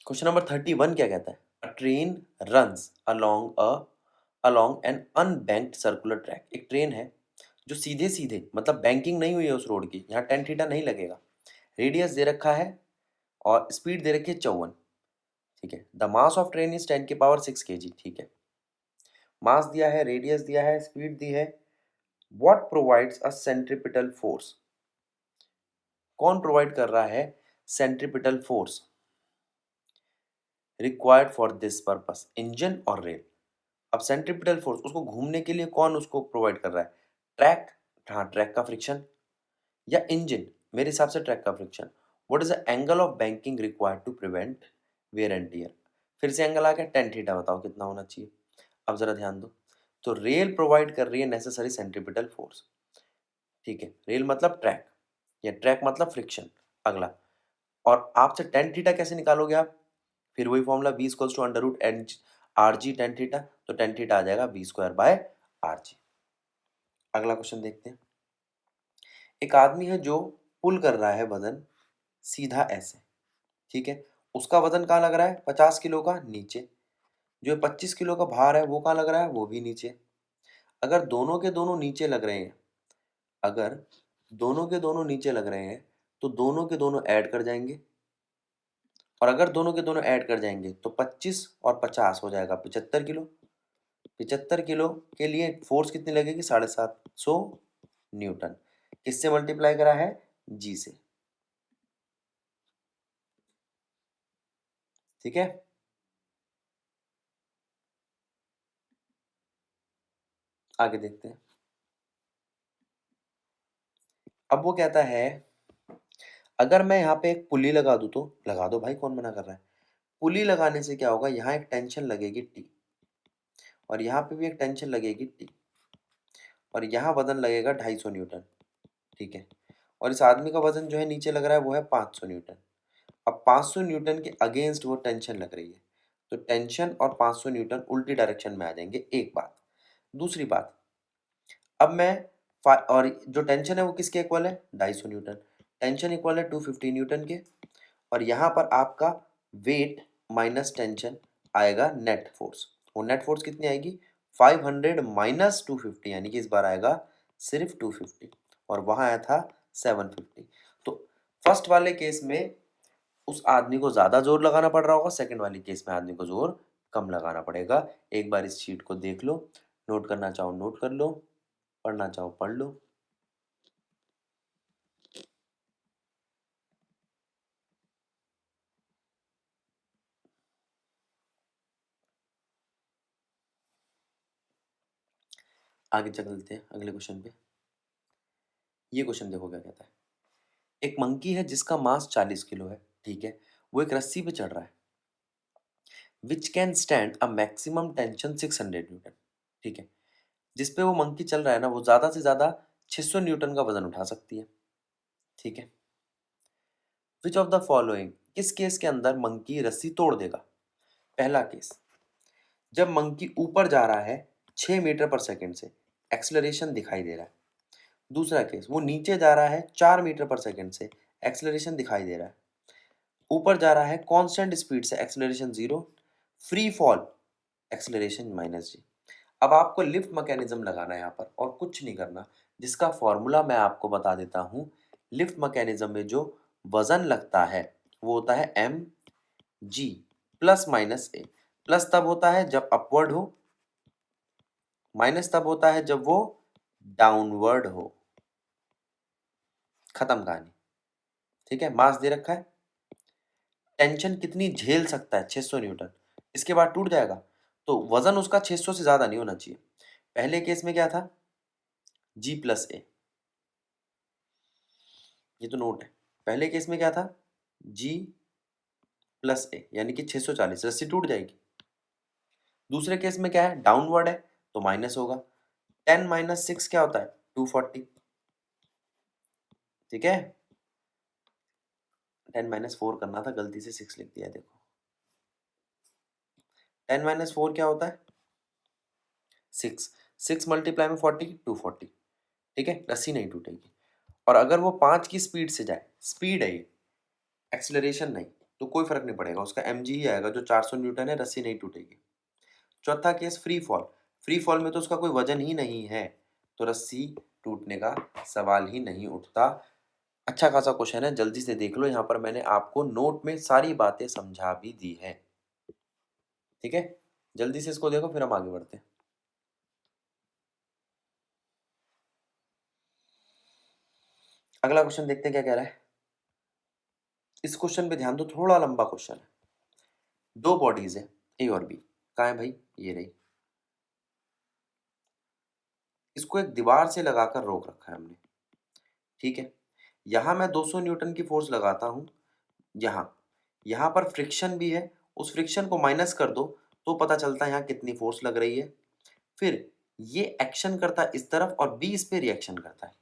क्वेश्चन नंबर 31 क्या कहता है, a train runs along an unbanked circular track. एक ट्रेन है जो सीधे सीधे, मतलब बैंकिंग नहीं हुई है उस रोड की, यहाँ tan थीटा नहीं लगेगा। रेडियस दे रखा है और स्पीड दे रखी है 54। ठीक है, the mass of train is 10 की पावर 6 kg। ठीक है, मास दिया है, रेडियस दिया है, स्पीड दी है। What provides a centripetal force, कौन प्रोवाइड कर रहा है? Centripetal force required for this purpose, engine और रेल। अब सेंट्रीपिटल फोर्स उसको घूमने के लिए कौन उसको प्रोवाइड कर रहा है? ट्रैक, हाँ ट्रैक का फ्रिक्शन, या इंजन? मेरे हिसाब से ट्रैक का friction. What is the angle of banking required to prevent wear and tear? फिर से एंगल आ गया, टेन थीटा, बताओ कितना होना चाहिए? अब जरा ध्यान दो, तो रेल प्रोवाइड कर रही है नेसेसरी सेंट्रीपिटल फोर्स, ठीक है, रेल मतलब ट्रैक, या ट्रैक मतलब फ्रिक्शन। अगला, और आपसे टेन थीटा कैसे निकालोगे आप? फिर वही formula, B equals to under root N R G tan theta, तो टेन थीटा आ जाएगा B square by R G. अगला क्वेश्चन देखते हैं। एक आदमी है जो पुल कर रहा है वजन सीधा ऐसे, ठीक है, उसका वजन कहाँ लग रहा है? 50 किलो का नीचे। जो 25 किलो का भार है वो कहाँ लग रहा है? वो भी नीचे। अगर दोनों के दोनों नीचे लग रहे हैं, अगर दोनों के दोनों नीचे लग रहे हैं, तो दोनों के दोनों ऐड कर जाएंगे, और अगर दोनों के दोनों ऐड कर जाएंगे तो 25 और 50 हो जाएगा 75 किलो। 75 किलो के लिए फोर्स कितनी लगेगी? 750 न्यूटन। किससे मल्टीप्लाई करा है? जी से, ठीक है। आगे देखते हैं। अब वो कहता है, अगर मैं यहाँ पे एक पुली लगा दूं, तो लगा दो भाई, कौन मना कर रहा है? पुली लगाने से क्या होगा? यहाँ एक टेंशन लगेगी टी, और यहाँ पे भी एक टेंशन लगेगी टी, और यहाँ वजन लगेगा 250 न्यूटन, ठीक है। और इस आदमी का वजन जो है नीचे लग रहा है वो है 500 न्यूटन। अब 500 न्यूटन के अगेंस्ट वो टेंशन लग रही है, तो टेंशन और 500 न्यूटन उल्टी डायरेक्शन में आ जाएंगे, एक बात। दूसरी बात, अब मैं और जो टेंशन है वो किसके इक्वल है? 250 न्यूटन। टेंशन इक्वल है 250 न्यूटन के, और यहाँ पर आपका वेट माइनस टेंशन आएगा नेट फोर्स। वो नेट फोर्स कितनी आएगी? 500 माइनस 250, यानी कि इस बार आएगा सिर्फ 250, और वहाँ आया था 750। तो फर्स्ट वाले केस में उस आदमी को ज़्यादा जोर लगाना पड़ रहा होगा, सेकंड वाले केस में आदमी को जोर कम लगाना पड़ेगा। एक बार इस शीट को देख लो, नोट करना चाहो नोट कर लो, पढ़ना चाहो पढ़ लो। आगे चलते हैं अगले क्वेश्चन पे। ये क्वेश्चन देखो क्या कहता है। एक मंकी है जिसका मास 40 किलो है, ठीक है, वो एक रस्सी पे चढ़ रहा है, which can stand a maximum tension 600 Newton, ठीक है। जिस पे वो मंकी चल रहा है ना, वो ज्यादा से ज्यादा 600 न्यूटन का वजन उठा सकती है, ठीक है। विच ऑफ द फॉलोइंग, किस केस के अंदर मंकी रस्सी तोड़ देगा? पहला केस, जब मंकी ऊपर जा रहा है 6 मीटर पर सेकंड से, एक्सलरेशन दिखाई दे रहा है। दूसरा केस, वो नीचे जा रहा है 4 मीटर पर सेकंड से, एक्सलरेशन दिखाई दे रहा है। ऊपर जा रहा है कांस्टेंट स्पीड से, acceleration zero, free fall, acceleration minus g. अब आपको लिफ्ट मैकेनिज्म लगाना है यहाँ पर, और कुछ नहीं करना, जिसका फॉर्मूला मैं आपको बता देता हूँ। लिफ्ट मैकेनिज्म में जो वजन लगता है वो होता है एम जी प्लस माइनस ए। प्लस तब होता है जब अपवर्ड हो, माइनस तब होता है जब वो डाउनवर्ड हो। खत्म कहानी, ठीक है। मास दे रखा है, टेंशन कितनी झेल सकता है? 600 न्यूटन, इसके बाद टूट जाएगा, तो वजन उसका 600 से ज्यादा नहीं होना चाहिए। पहले केस में क्या था? जी प्लस ए, ये तो नोट है। पहले केस में क्या था? जी प्लस ए, यानी कि 640, रस्सी टूट जाएगी। दूसरे केस में क्या है? डाउनवर्ड है, तो माइनस होगा। 10 माइनस 6 क्या होता है? 240, ठीक है। 10 माइनस 4 करना था, गलती से 6 लिख दिया, देखो। 10 माइनस 4 क्या होता है? 6। 6 मल्टीप्लाई में 40, 240, ठीक है, रस्सी नहीं टूटेगी। और अगर वो 5 की स्पीड से जाए, स्पीड है ये, एक्सिलरेशन नहीं, तो कोई फर्क नहीं पड़ेगा, उसका एम ही आएगा जो 400 न्यूटन है, रस्सी नहीं टूटेगी। चौथा case free fall, free fall में तो उसका कोई वजन ही नहीं है, तो रस्सी टूटने का सवाल ही नहीं उठता। अच्छा खासा क्वेश्चन है, जल्दी से देख लो, यहाँ पर मैंने आपको नोट में सारी बातें समझा भी दी है, ठीक है। जल्दी से इसको देखो, फिर हम आगे बढ़ते हैं। अगला क्वेश्चन देखते हैं क्या कह रहा है। इस क्वेश्चन पे ध्यान दो, थोड़ा लंबा क्वेश्चन है। दो बॉडीज है ए और बी, कहाँ है भाई, ये रही। इसको एक दीवार से लगाकर रोक रखा है हमने, ठीक है। यहाँ मैं 200 न्यूटन की फोर्स लगाता हूँ, यहाँ यहाँ पर फ्रिक्शन भी है, उस फ्रिक्शन को माइनस कर दो तो पता चलता है यहाँ कितनी फोर्स लग रही है। फिर ये एक्शन करता है इस तरफ और बी इस पे रिएक्शन करता है,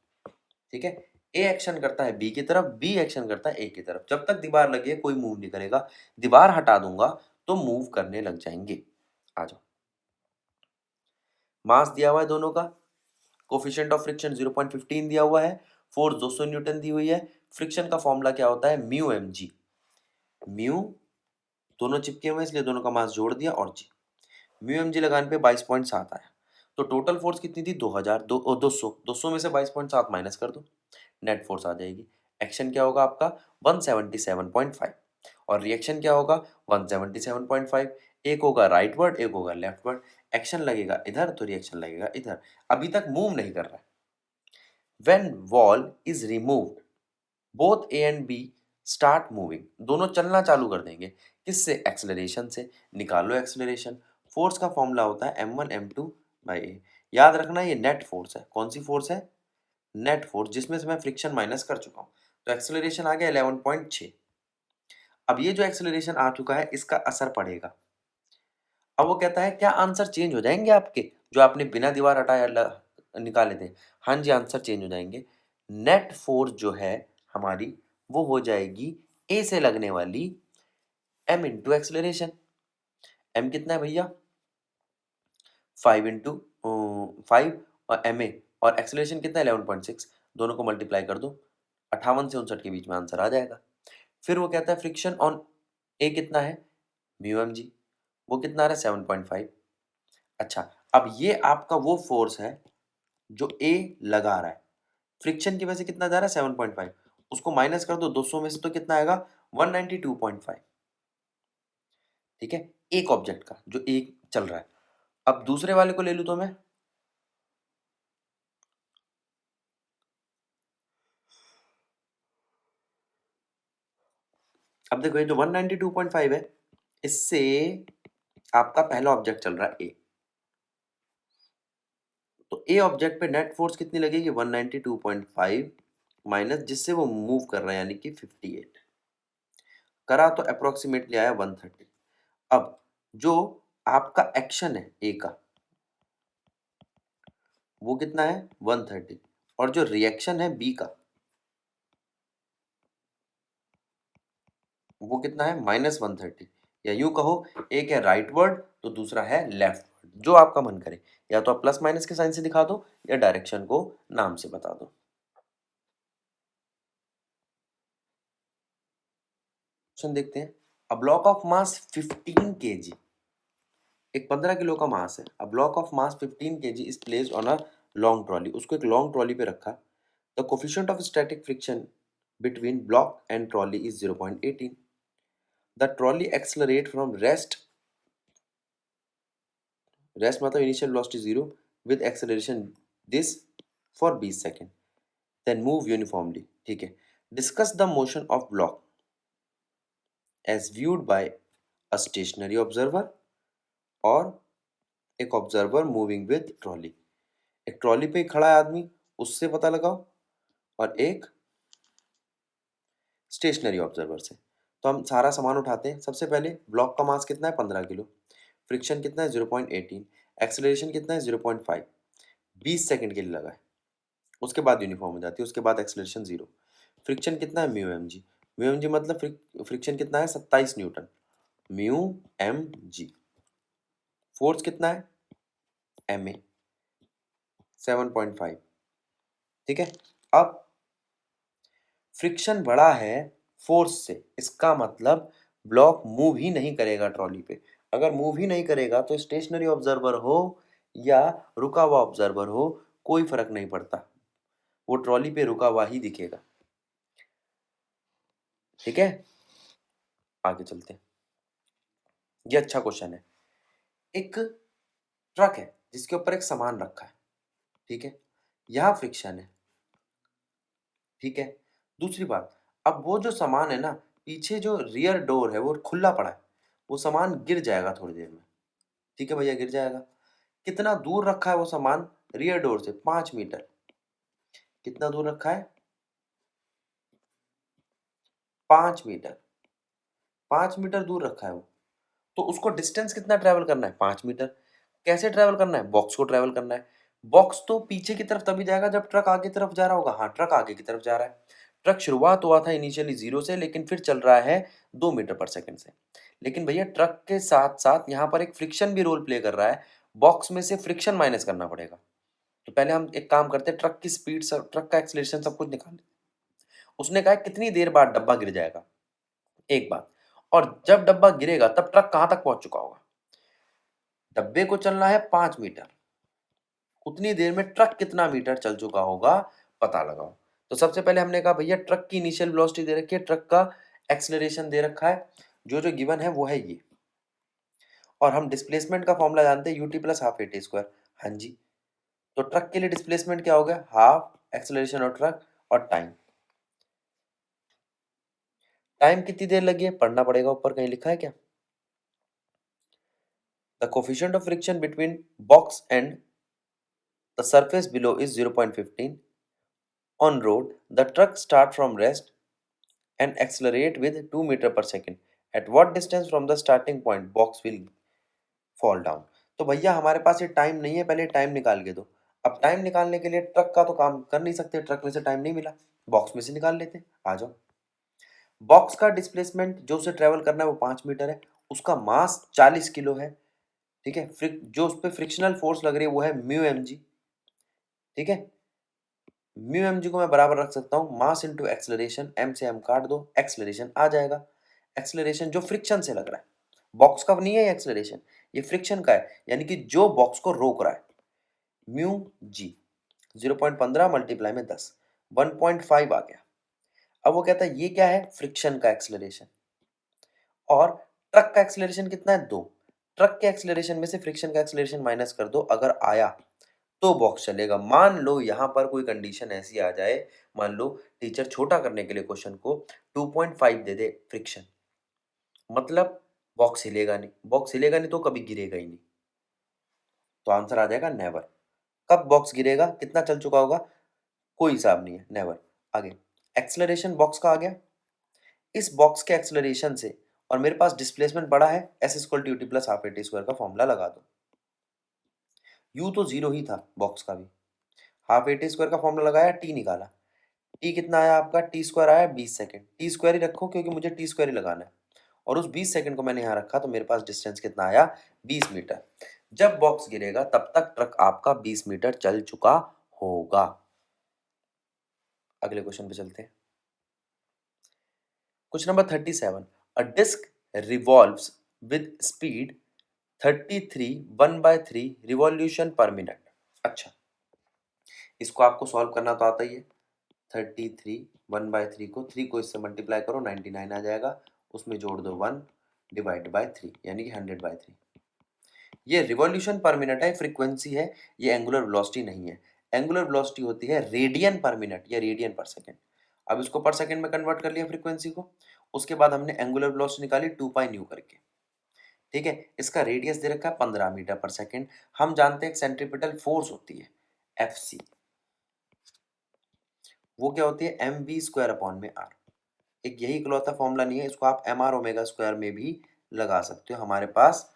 ठीक है। ए एक्शन करता है बी की तरफ, बी एक्शन करता है ए की तरफ। जब तक दीवार लगी है कोई मूव नहीं करेगा, दीवार हटा दूंगा तो मूव करने लग जाएंगे। आ जाओ, मास दिया हुआ है दोनों का, कोफिशिएंट ऑफ फ्रिक्शन 0.15 दिया हुआ है, फोर्स 200 न्यूटन दी हुई है। फ्रिक्शन का फॉर्मूला क्या होता है, म्यू एम जी। म्यू दोनों चिपके हुए हैं इसलिए दोनों का मास जोड़ दिया और जी। म्यू एम जी लगाने पे 22.7 आया। तो टोटल फोर्स कितनी थी, 200 में से 22.7 माइनस कर दो, नेट फोर्स आ जाएगी। एक्शन क्या होगा आपका 177.5 और रिएक्शन क्या होगा 177.5। एक होगा राइट वर्ड, एक होगा लेफ्ट वर्ड। एक्शन लगेगा इधर तो रिएक्शन लगेगा इधर। अभी तक मूव नहीं कर रहा है। When wall is removed, both A and B start moving, दोनों चलना चालू कर देंगे। किससे, एक्सेलरेशन से। निकालो एक्सेलरेशन। फोर्स का फॉर्मूला होता है m1 m2 बाई ए। याद रखना ये नेट फोर्स है। कौन सी फोर्स है, नेट फोर्स, जिसमें से मैं फ्रिक्शन माइनस कर चुका हूँ। तो एक्सेलरेशन आ गया 11.6। अब ये जो एक्सेलरेशन आ चुका है इसका असर पड़ेगा। अब वो कहता है क्या आंसर चेंज हो जाएंगे आपके, जो आपने बिना दीवार हटाए निकाले थे। हाँ जी, आंसर चेंज हो जाएंगे। नेट फोर्स जो है हमारी वो हो जाएगी ए से लगने वाली m इंटू एक्सलरेशन। m कितना है भैया, 5 इंटू 5 और एम ए, और एक्सलेशन कितना है 11.6। दोनों को मल्टीप्लाई कर दो, 58 से 59 के बीच में आंसर आ जाएगा। फिर वो कहता है फ्रिक्शन ऑन ए कितना है, म्यू एम जी, वो कितना आ रहा है 7.5। अच्छा, अब ये आपका वो फोर्स है जो ए लगा रहा है, फ्रिक्शन की वजह से कितना जा रहा है 7.5, उसको माइनस कर दो 200 में से तो कितना आएगा 192.5, ठीक है। एक ऑब्जेक्ट का जो एक चल रहा है। अब दूसरे वाले को ले लूं तो मैं, अब देखो ये जो 192.5 है इससे आपका पहला ऑब्जेक्ट चल रहा है ए, तो ए ऑब्जेक्ट पे नेट फोर्स कितनी लगेगी 192.5 माइनस जिससे वो मूव कर रहा है यानी कि 58 करा तो अप्रोक्सीमेटली आया 130। अब जो आपका एक्शन है ए का वो कितना है 130 और जो रिएक्शन है बी का वो कितना है -130, या यूं कहो एक है राइट वर्ड तो दूसरा है लेफ्ट वर्ड, जो आपका मन करे। या तो आप प्लस माइनस के साइन से दिखा दो या डायरेक्शन को नाम से बता दो। क्वेश्चन देखते हैं। A block of mass 15 kg, एक 15 किलो का मास है। A block of mass 15 kg is placed on a long trolley, उसको एक लॉन्ग ट्रॉली पे रखा। The coefficient of static friction between block and trolley is 0.18। The trolley accelerate from rest मतलब initial velocity 0 with acceleration this for 20 second, then move uniformly, ठीक है। Discuss the motion of block as viewed bye a stationary observer और एक observer moving with trolley. एक trolley पे खड़ा है आदमी, उससे पता लगाओ, और एक स्टेशनरी ऑब्जर्वर से। तो हम सारा सामान उठाते हैं। सबसे पहले ब्लॉक का मास कितना है 15 किलो, फ्रिक्शन कितना है 0.18, एक्सेलरेशन कितना है 0.5, 20 सेकंड के लिए लगा है। उसके बाद यूनिफॉर्म हो जाती है, उसके बाद एक्सेलरेशन 0। फ्रिक्शन कितना है mu M G, mu M G मतलब फ्रिक्शन कितना है 27 newton, mu M G. Force कितना है एम ए 7.5, ठीक है। अब फ्रिक्शन बड़ा है फोर्स से, इसका मतलब ब्लॉक मूव ही नहीं करेगा ट्रॉली पे। अगर मूव ही नहीं करेगा तो स्टेशनरी ऑब्जर्वर हो या रुका हुआ ऑब्जर्वर हो कोई फर्क नहीं पड़ता, वो ट्रॉली पे रुका हुआ ही दिखेगा, ठीक है। आगे चलते हैं। ये अच्छा क्वेश्चन है। एक ट्रक है जिसके ऊपर एक सामान रखा है, ठीक है। यहां फ्रिक्शन है, ठीक है। दूसरी बात, अब वो जो सामान है ना पीछे जो रियर डोर है वो खुला पड़ा है, वो सामान गिर जाएगा थोड़ी देर में। ठीक है भैया, गिर जाएगा। कितना दूर रखा है वो सामान रियर डोर से? 5 मीटर। कितना दूर रखा है? 5 मीटर। 5 मीटर दूर रखा है वो, तो उसको डिस्टेंस कितना ट्रेवल करना है? 5 मीटर। कैसे ट्रेवल करना है? बॉक्स को ट्रेवल करना है। बॉक्स तो पीछे की तरफ तभी जाएगा जब ट्रक आगे की तरफ जा रहा होगा। हाँ, ट्रक आगे की तरफ जा रहा है। ट्रक शुरुआत हुआ था इनिशियली 0 से, लेकिन फिर चल रहा है 2 मीटर पर सेकंड से। लेकिन भैया ट्रक के साथ साथ यहाँ पर एक फ्रिक्शन भी रोल प्ले कर रहा है। बॉक्स में से फ्रिक्शन माइनस करना पड़ेगा। तो पहले हम एक काम करते हैं, ट्रक की स्पीड, ट्रक का एक्सीलरेशन सब कुछ निकाल लेते हैं। उसने कहा कितनी देर बाद डब्बा गिर जाएगा? एक बात। और जब डब्बा गिरेगा तब ट्रक कहां तक पहुंच चुका होगा? डब्बे को चलना है 5 मीटर, उतनी देर में ट्रक कितना मीटर चल चुका होगा पता लगाओ। तो सबसे पहले हमने कहा भैया ट्रक की इनिशियल वेलोसिटी दे रखी है, ट्रक का एक्सीलरेशन दे रखा है, जो जो गिवन है वो है ये। और हम डिस्प्लेसमेंट का फॉर्मूला जानते हैं, UT plus half A T square. हाँ जी। तो ट्रक के लिए डिस्प्लेसमेंट क्या हो गया? हाफ एक्सीलरेशन ऑफ ट्रक और टाइम। टाइम कितनी देर लगी है पढ़ना पड़ेगा, ऊपर कहीं लिखा है क्या? The coefficient of friction between box and the surface below is 0.15. On road, the truck start from rest and accelerate with 2 meter per second. At what distance from the starting point box will fall down? तो भैया हमारे पास ये time नहीं है, पहले time निकाल के दो। अब टाइम निकालने के लिए ट्रक का तो काम कर नहीं सकते, ट्रक में से टाइम नहीं मिला, बॉक्स में से निकाल लेते। आ जाओ। बॉक्स का डिस्प्लेसमेंट जो उसे ट्रेवल करना है वो 5 मीटर है, उसका मास 40 किलो है। ठीक है, जो उस पर फ्रिक्शनल फोर्स लग रही है वो है म्यू एम जी। ठीक है, म्यू एम जी को मैं बराबर रख सकता हूँ मास इंटू एक्सलरेशन, एम से एम काट दो, एक्सलरेशन आ जाएगा। एक्सलरेशन जो फ्रिक्शन से लग रहा है, बॉक्स का नहीं है एक्सलरेशन, ये फ्रिक्शन का है, यानी कि जो बॉक्स को रोक रहा है। म्यू जी 0.15 मल्टीप्लाई में 10, 1.5 आ गया। अब वो कहता है ये क्या है? फ्रिक्शन का एक्सलरेशन। और ट्रक का एक्सलरेशन कितना है? 2। ट्रक के एक्सलरेशन में से फ्रिक्शन का एक्सलरेशन माइनस कर दो, अगर आया तो बॉक्स चलेगा। मान लो यहां पर कोई कंडीशन ऐसी आ जाए, मान लो टीचर छोटा करने के लिए क्वेश्चन को 2.5 दे दे फ्रिक्शन, मतलब बॉक्स हिलेगा नहीं। बॉक्स हिलेगा नहीं तो कभी गिरेगा ही नहीं, तो आंसर आ जाएगा नेवर। कब बॉक्स गिरेगा? कितना चल चुका होगा? कोई हिसाब नहीं है, नेवर। आगे एक्सलरेशन बॉक्स का आ गया। इस बॉक्स के एक्सलरेशन से और मेरे पास डिस्प्लेसमेंट बड़ा है, S equal to T plus half A T square का फॉर्मूला लगा दो। यू तो 0 ही था बॉक्स का भी, हाफ ए टी स्क्वायर का फॉर्मूला लगाया, टी निकाला। टी कितना आया आपका? टी स्क्वायर आया 20 सेकंड। टी स्क्वायर ही रखो क्योंकि मुझे टी स्क्वायर ही लगाना है, और उस 20 सेकंड को मैंने यहाँ रखा तो मेरे पास डिस्टेंस कितना आया? 20 मीटर। जब बॉक्स गिरेगा तब तक ट्रक आपका 20 मीटर चल चुका होगा। अगले क्वेश्चन पे चलते हैं। Question number 37। A disc revolves with speed 33 1/3 revolution per minute. अच्छा, इसको आपको सॉल्व करना तो आता ही है। 33 1/3 को 3 को इससे मल्टीप्लाई करो, 99 आ जाएगा, उसमें जोड़ दो 1 डिवाइड बाय 3 यानी कि 100/3। ये रिवॉल्यूशन पर मिनट है, फ्रीक्वेंसी है, ये एंगुलर वेलोसिटी नहीं है। एंगुलर वेलोसिटी होती है रेडियन पर मिनट या रेडियन पर सेकंड। अब इसको पर सेकंड में कन्वर्ट कर लिया फ्रीक्वेंसी को, उसके बाद हमने एंगुलर वेलोसिटी निकाली 2 पाई न्यू करके। ठीक है, इसका रेडियस दे रखा है 15 मीटर पर सेकंड। हम जानते हैं सेंट्रीपिटल फोर्स होती है एफ, वो क्या होती है? एम वी स्क्वायर अपॉन में आर। एक यही इकलौता फॉर्मूला नहीं है, इसको आप एम आर ओमेगा स्क्वायर में भी लगा सकते हो। हमारे पास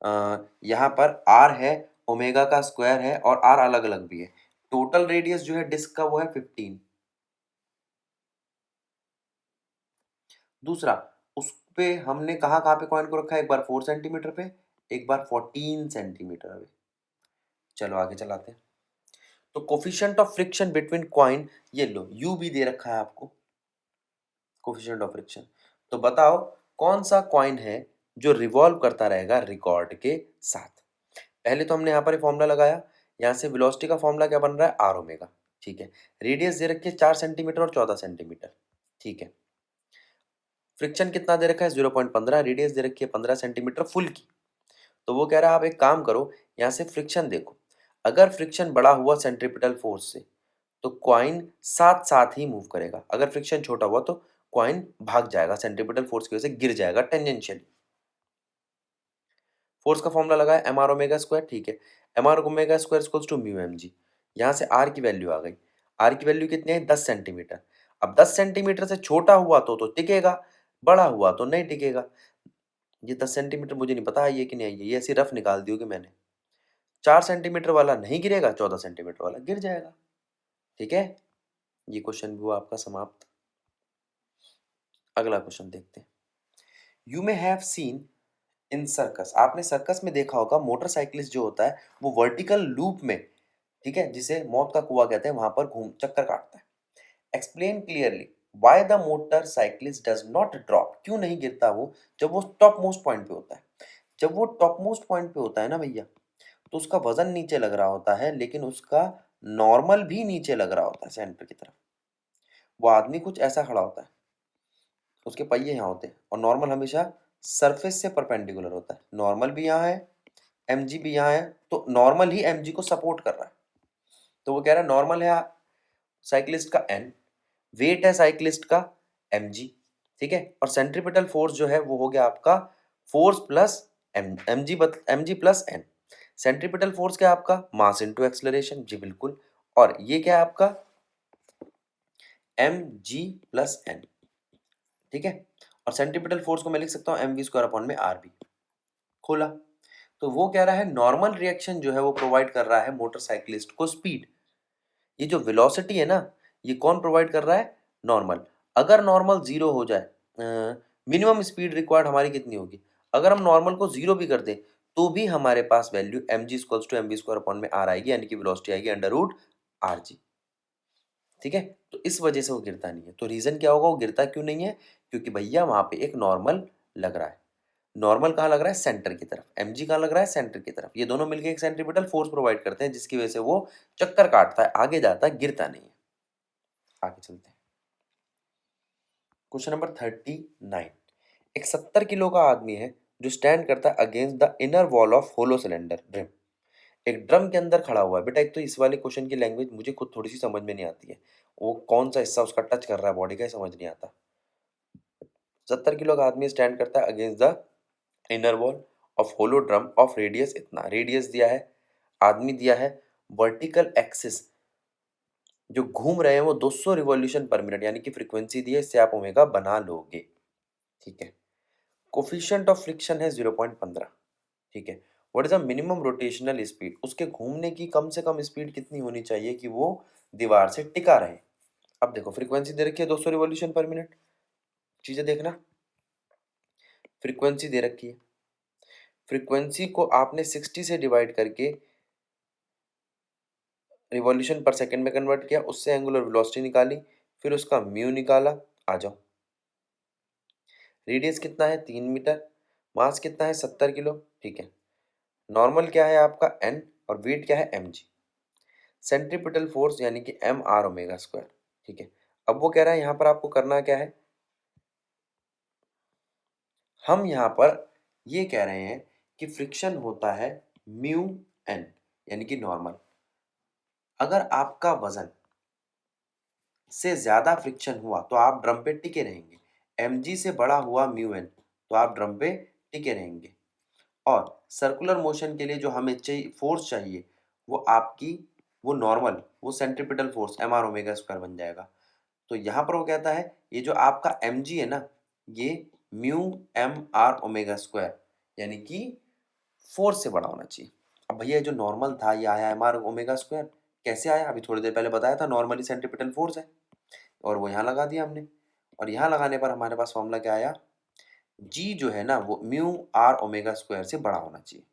यहाँ पर आर है, ओमेगा का स्क्वायर है और आर अलग अलग भी है। टोटल रेडियस जो है डिस्क का वो है 15। दूसरा, उस पे हमने कहाँ पे कॉइन को रखा है? एक बार 4 सेंटीमीटर पे, एक बार 14 सेंटीमीटर पे। चलो आगे चलाते हैं। तो coefficient of friction between coin, ये लो यू भी दे रखा है आपको, कोफिशिएंट ऑफ फ्रिक्शन। तो बताओ कौन सा कॉइन है जो रिवॉल्व करता रहेगा रिकॉर्ड के साथ? पहले तो हमने यहाँ पर फॉर्मूला लगाया, यहाँ से वेलोसिटी का फॉर्मूला क्या बन रहा है? R omega. ठीक है, रेडियस दे रखी है 4 सेंटीमीटर और 14 सेंटीमीटर। ठीक है, फ्रिक्शन कितना दे रखा है? 0.15, रेडियस दे रखी है 15 सेंटीमीटर फुल की। तो वो कह रहा है आप एक काम करो, यहाँ से फ्रिक्शन देखो, अगर फ्रिक्शन बड़ा हुआ सेंट्रीपिटल फोर्स से तो कॉइन साथ साथ ही मूव करेगा, अगर फ्रिक्शन छोटा हुआ तो कॉइन भाग जाएगा, सेंट्रीपिटल फोर्स की वजह से गिर जाएगा टेंजेंशियली। फोर्स का फॉर्मूला लगा है एम आर ओमेगा स्क्वायर, ठीक है, M R omega square equals to mu M G. यहाँ से आर की वैल्यू आ गई, आर की वैल्यू कितनी है 10 सेंटीमीटर। अब 10 सेंटीमीटर से छोटा हुआ तो टिकेगा, बड़ा हुआ तो नहीं टिकेगा। ये 10 सेंटीमीटर मुझे नहीं पता आई है कि नहीं आई है, ये ऐसी रफ निकाल दी होगी मैंने। 4 सेंटीमीटर वाला नहीं गिरेगा, 14 सेंटीमीटर वाला गिर जाएगा। ठीक है, ये क्वेश्चन भी हुआ आपका समाप्त। अगला क्वेश्चन देखते हैं। You may have seen in circus, आपने सर्कस में देखा होगा मोटरसाइकिलिस्ट जो होता है वो वर्टिकल लूप में, ठीक है, जिसे मौत का कुआं कहते हैं, वहां पर घूम चक्कर काटता है। Explain clearly why the motor cyclist does not drop, क्यों नहीं गिरता वो जब वो टॉप मोस्ट पॉइंट पे होता है। जब वो टॉप मोस्ट पॉइंट पे होता है ना भैया, तो उसका वजन नीचे लग रहा होता है, लेकिन उसका नॉर्मल भी नीचे लग रहा होता है सेंटर की तरफ। वो आदमी कुछ ऐसा खड़ा होता है, उसके पहिए यहाँ होते हैं, और नॉर्मल हमेशा सरफेस से परपेंडिकुलर होता है। नॉर्मल भी यहाँ है, एमजी भी यहाँ है, तो नॉर्मल ही एमजी को सपोर्ट कर रहा है। तो वो कह रहा है नॉर्मल है साइक्लिस्ट का एन, वेट है साइक्लिस्ट का mg, ठीक है, और सेंट्रीपिटल फोर्स जो है वो हो गया आपका force plus mg plus n। Centripetal force क्या है आपका मास इनटू एक्सेलरेशन, जी बिल्कुल, और ये क्या है आपका mg प्लस n, ठीक है। और सेंट्रीपिटल फोर्स को मैं लिख सकता हूँ mv स्क्वायर अपॉन में rb। खोला तो वो कह रहा है नॉर्मल रिएक्शन जो है वो प्रोवाइड कर रहा है मोटरसाइकिलिस्ट को स्पीड। ये जो वेलोसिटी है ना, ये कौन प्रोवाइड कर रहा है, नॉर्मल। अगर नॉर्मल जीरो हो जाए, मिनिमम स्पीड रिक्वायर्ड हमारी कितनी होगी, अगर हम नॉर्मल को जीरो भी कर दें तो भी हमारे पास value m g equals to m v square upon में आर आएगी, यानी कि वेलोसिटी आएगी अंडर रूट आर जी। ठीक है, तो इस वजह से वो गिरता नहीं है। तो रीजन क्या होगा वो गिरता क्यों नहीं है, क्योंकि भैया वहां पे एक नॉर्मल लग रहा है। नॉर्मल कहाँ लग रहा है, सेंटर की तरफ। एमजी कहाँ लग रहा है, सेंटर की तरफ। ये दोनों मिलकर एक सेंट्रीपिटल फोर्स प्रोवाइड करते हैं, जिसकी वजह से वो चक्कर काटता है, आगे जाता है, गिरता नहीं है। आगे चलते हैं, क्वेश्चन नंबर 39। एक 70 किलो का आदमी है जो स्टैंड करता है against the inner wall of hollow cylinder drum. एक ड्रम के अंदर खड़ा हुआ है। बेटा एक तो इस वाले क्वेश्चन की लैंग्वेज मुझे खुद थोड़ी सी समझ में नहीं आती है, वो कौन सा हिस्सा उसका टच कर रहा है बॉडी का, समझ नहीं आता। 70 किलो का आदमी स्टैंड करता है against the inner wall of hollow drum of radius इतना, रेडियस दिया है, आदमी दिया है, वर्टिकल एक्सिस जो घूम रहे हैं वो 200 रिवॉल्यूशन पर मिनट, यानी कि फ्रीक्वेंसी दी है, इससे आप ओमेगा बना लोगे। ठीक है, कोफिशिएंट ऑफ फ्रिक्शन है 0.15। ठीक है, what is the minimum rotational speed, उसके घूमने की कम से कम स्पीड कितनी होनी चाहिए कि वो दीवार से टिका रहे। अब देखो फ्रीक्वेंसी दे रखी है 200 रिवॉल्यूशन पर मिनट, चीजें देखना, फ्रीक्वेंसी दे रखी है, फ्रीक्वेंसी को आपने 60 से डिवाइड करके रिवॉल्यूशन पर सेकंड में कन्वर्ट किया, उससे एंगुलर वेलोसिटी निकाली, फिर उसका म्यू निकाला। आ जाओ, रेडियस कितना है 3 मीटर, मास कितना है 70 किलो। ठीक है, नॉर्मल क्या है आपका एन, और वेट क्या है एम जी, सेंट्रीपिटल फोर्स यानी कि एम आर ओमेगा स्क्वायर। ठीक है, अब वो कह रहा है यहाँ पर आपको करना क्या है, हम यहाँ पर ये कह रहे हैं कि फ्रिक्शन होता है म्यू एन, यानी कि नॉर्मल। अगर आपका वजन से ज्यादा फ्रिक्शन हुआ तो आप ड्रम पे टिके रहेंगे, mg से बड़ा हुआ म्यू एन तो आप ड्रम पे टिके रहेंगे। और सर्कुलर मोशन के लिए जो हमें चाहिए फोर्स चाहिए वो आपकी वो नॉर्मल वो centripetal force M R omega square बन जाएगा। तो यहाँ पर वो कहता है ये जो आपका mg है ना, ये mu M R omega square यानी कि फोर्स से बड़ा होना चाहिए। अब भैया ये जो नॉर्मल था ये आया एम आर ओमेगा स्क्वायर, कैसे आया, अभी थोड़ी देर पहले बताया था नॉर्मली सेंट्रीपिटल फोर्स है, और वो यहाँ लगा दिया हमने। और यहाँ लगाने पर हमारे पास फॉर्मूला क्या आया, जी जो है ना वो म्यू आर ओमेगा स्क्वायर से बड़ा होना चाहिए,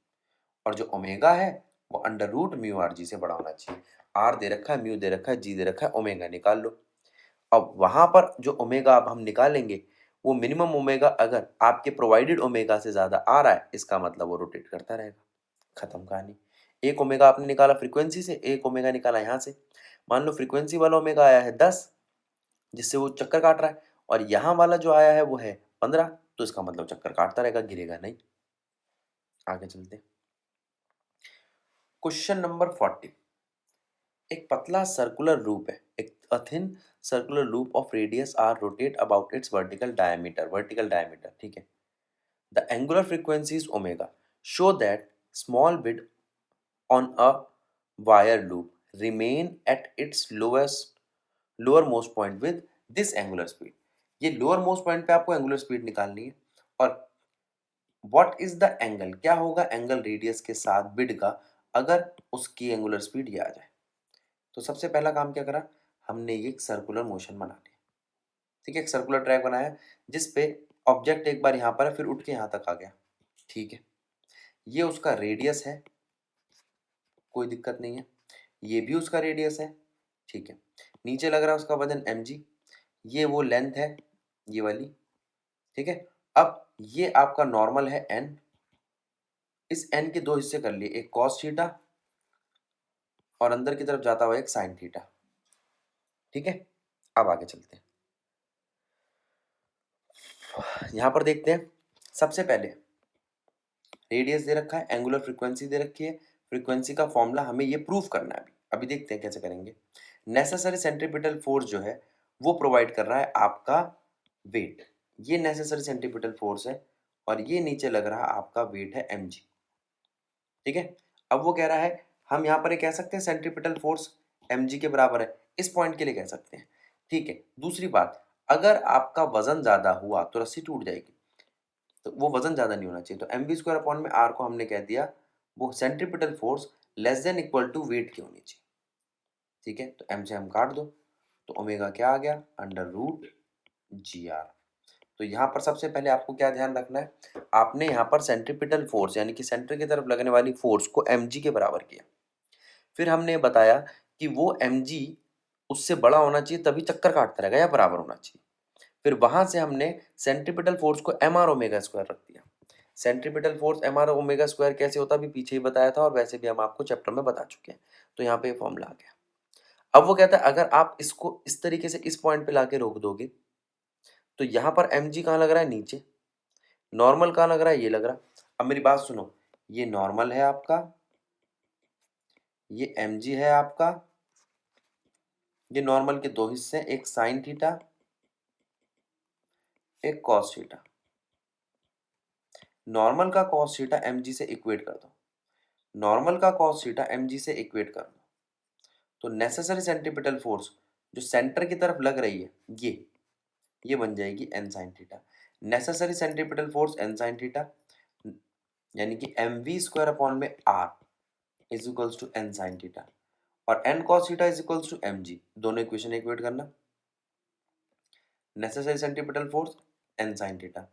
और जो ओमेगा है वो under root mu R G से बड़ा होना चाहिए। आर दे रखा है, म्यू दे रखा है, जी दे रखा है, ओमेगा निकाल लो। अब वहां पर जो ओमेगा अब हम निकालेंगे वो मिनिमम ओमेगा अगर आपके प्रोवाइडेड ओमेगा से ज्यादा आ रहा है, इसका मतलब वो रोटेट करता रहेगा। खत्म कहानी। एक ओमेगा आपने निकाला फ्रीक्वेंसी से, एक ओमेगा निकाला यहाँ से। मान लो फ्रीक्वेंसी वाला ओमेगा आया है 10, जिससे वो चक्कर काट रहा है, और यहाँ वाला जो आया है वो है 15, तो इसका मतलब चक्कर काटता रहेगा, गिरेगा नहीं। आगे चलते, क्वेश्चन नंबर 40। एक पतला सर्कुलर लूप है, एक a thin circular loop of radius r rotate about its vertical diameter, ठीक है. The angular frequency is omega. Show that small bit on a wire loop remain at its lowermost point with this angular speed. ये lowermost point पे आपको angular speed निकालनी है और what is the angle, क्या होगा एंगल रेडियस के साथ बिड का अगर उसकी एंगुलर स्पीड ये आ जाए. तो सबसे पहला काम क्या करा, हमने ये एक सर्कुलर मोशन बना लिया. ठीक है, एक सर्कुलर ट्रैक बनाया जिसपे ऑब्जेक्ट एक बार यहाँ पर है फिर उठ के यहाँ तक आ गया. ठीक है, ये उसका रेडियस है, कोई दिक्कत नहीं है. ये भी उसका रेडियस है. ठीक है, नीचे लग रहा है उसका वजन mg, ये वो लेंथ है ये वाली. ठीक है, अब ये आपका नॉर्मल है n. इस n के दो हिस्से कर लिए, एक cos थीटा और अंदर की तरफ जाता हुआ एक sin थीटा. ठीक है, अब आगे चलते हैं. यहां पर देखते हैं, सबसे पहले रेडियस दे रखा है, एंगुलर फ्रीक्वेंसी दे रखी है. फ्रीक्वेंसी का फॉर्मूला हमें ये प्रूव करना है. अभी देखते हैं कैसे करेंगे. नेसेसरी सेंट्रीपिटल फोर्स जो है वो प्रोवाइड कर रहा है आपका वेट. ये नेसेसरी सेंट्रीपिटल फोर्स है और ये नीचे लग रहा आपका वेट है mg. ठीक है, अब वो कह रहा है, हम यहाँ पर ये कह सकते हैं सेंट्रीपिटल फोर्स mg के बराबर है, इस पॉइंट के लिए कह सकते हैं. ठीक है, दूसरी बात, अगर आपका वजन ज्यादा हुआ तो रस्सी टूट जाएगी, तो वो वजन ज्यादा नहीं होना चाहिए. तो एम वी स्क्वायर अपॉन में आर को हमने कह दिया वो centripetal force less than equal to weight की होनी चाहिए. ठीक है, तो एम से एम काट दो तो ओमेगा क्या आ गया, अंडर रूट जी आर. तो यहाँ पर सबसे पहले आपको क्या ध्यान रखना है, आपने यहाँ पर सेंट्रीपिटल फोर्स यानी कि सेंटर की तरफ लगने वाली फोर्स को mg के बराबर किया. फिर हमने बताया कि वो mg उससे बड़ा होना चाहिए तभी चक्कर काटता रहेगा या बराबर होना चाहिए. फिर वहां से हमने सेंट्रीपिटल फोर्स को एम आर ओमेगा स्क्वायर रख दिया. Centripetal force M R omega square कैसे होता है अभी पीछे ही बताया था और वैसे भी हम आपको चैप्टर में बता चुके हैं. तो यहाँ पे फॉर्मूला आ गया. अब वो कहता है अगर आप इसको इस तरीके से इस पॉइंट पे लाके रोक दोगे तो यहाँ पर mg कहाँ लग रहा है, नीचे. नॉर्मल कहाँ लग रहा है, ये लग रहा. अब मेरी बात सुनो, ये नॉर्मल है आपका, ये mg है आपका. ये नॉर्मल के दो हिस्से, एक साइन थीटा एक कॉस थीटा. नॉर्मल का कॉस थीटा mg से इक्वेट कर दो, नॉर्मल का कॉस थीटा mg से इक्वेट कर दो. तो नेसेसरी सेंट्रीपिटल फोर्स जो सेंटर की तरफ लग रही है ये बन जाएगी n sin theta. Necessary centripetal force n sin theta यानी कि एम वी स्क्वायर अपॉन में r is equals to n sin theta और n cos theta is equals to mg. दोनों इक्वेशन इक्वेट करना. Necessary centripetal force n sin theta,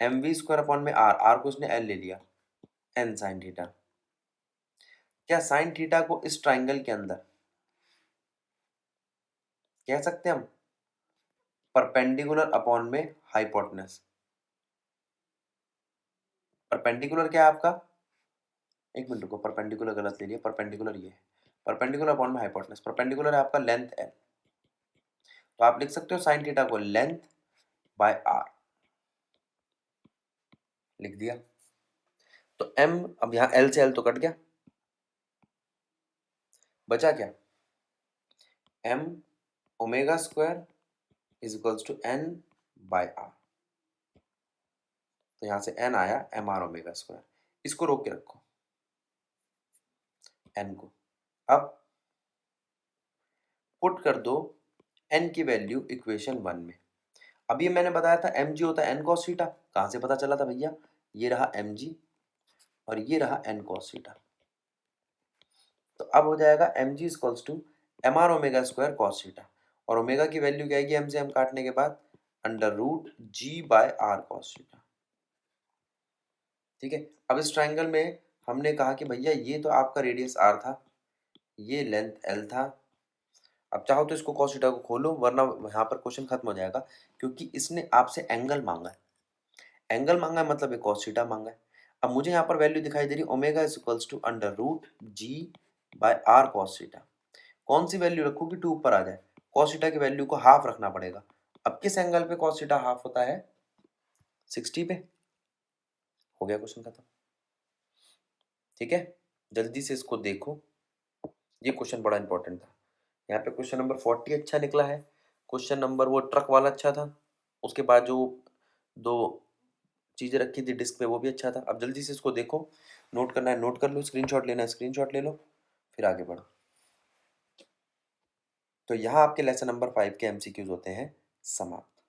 M V square upon में r को इसने l ले लिया, n sin theta. क्या sin theta को इस ट्राइंगल के अंदर कह सकते हैं हम परपेंडिकुलर अपॉन में हाइपोटेनस. परपेंडिकुलर क्या है आपका, एक मिनट को, परपेंडिकुलर गलत ले लिया, परपेंडिकुलर ये है, परपेंडिकुलर अपॉन में हाइपोटेनस. परपेंडिकुलर है आपका लेंथ l, तो आप लिख सकते हो साइन थीटा को लेंथ बाय r. लिख दिया. तो m, अब यहां l से l तो कट गया, बचा क्या, m omega square is equals to n by r. तो यहां से n आया एम आर ओमेगा स्क्वायर. इसको रोक के रखो n को. अब पुट कर दो n की वैल्यू इक्वेशन 1 में. अभी मैंने बताया था mg होता है n cos थीटा, कहां से पता चला था भैया, ये रहा mg और ये रहा n cos थीटा. तो अब हो जाएगा mg equals to M R omega square cos theta और ओमेगा की वैल्यू क्या आएगी m से m काटने के बाद under root g by R cos theta. ठीक है, अब इस ट्राइंगल में हमने कहा कि भैया ये तो आपका रेडियस r था, ये लेंथ l था. अब चाहो तो इसको cos थीटा को खोलो वरना यहाँ पर क्वेश्चन खत्म हो जाएगा क्योंकि इसने आपसे एंगल मांगा है. एंगल मांगा है मतलब ये cos थीटा मांगा है. अब मुझे यहाँ पर वैल्यू दिखाई दे रही omega is equals to under root G by R cos theta. कौन सी वैल्यू रखूँ कि 2 ऊपर आ जाए, cos थीटा की वैल्यू को हाफ रखना पड़ेगा. अब किस एंगल पे cos थीटा हाफ होता है, 60 पे. हो गया क्वेश्चन खत्म. ठीक है, जल्दी से इसको देखो, ये क्वेश्चन बड़ा इंपॉर्टेंट था. यहाँ पे क्वेश्चन नंबर 40 अच्छा निकला है, क्वेश्चन नंबर वो ट्रक वाला अच्छा था, उसके बाद जो 2 चीज़ें रखी थी डिस्क पे वो भी अच्छा था। अब जल्दी से इसको देखो, नोट करना है नोट कर लो, स्क्रीनशॉट लेना है स्क्रीनशॉट ले लो, फिर आगे बढ़ो। तो यहाँ आपके लेसन नंबर 5 के एमसीक्यूज़ होते हैं समाप्त।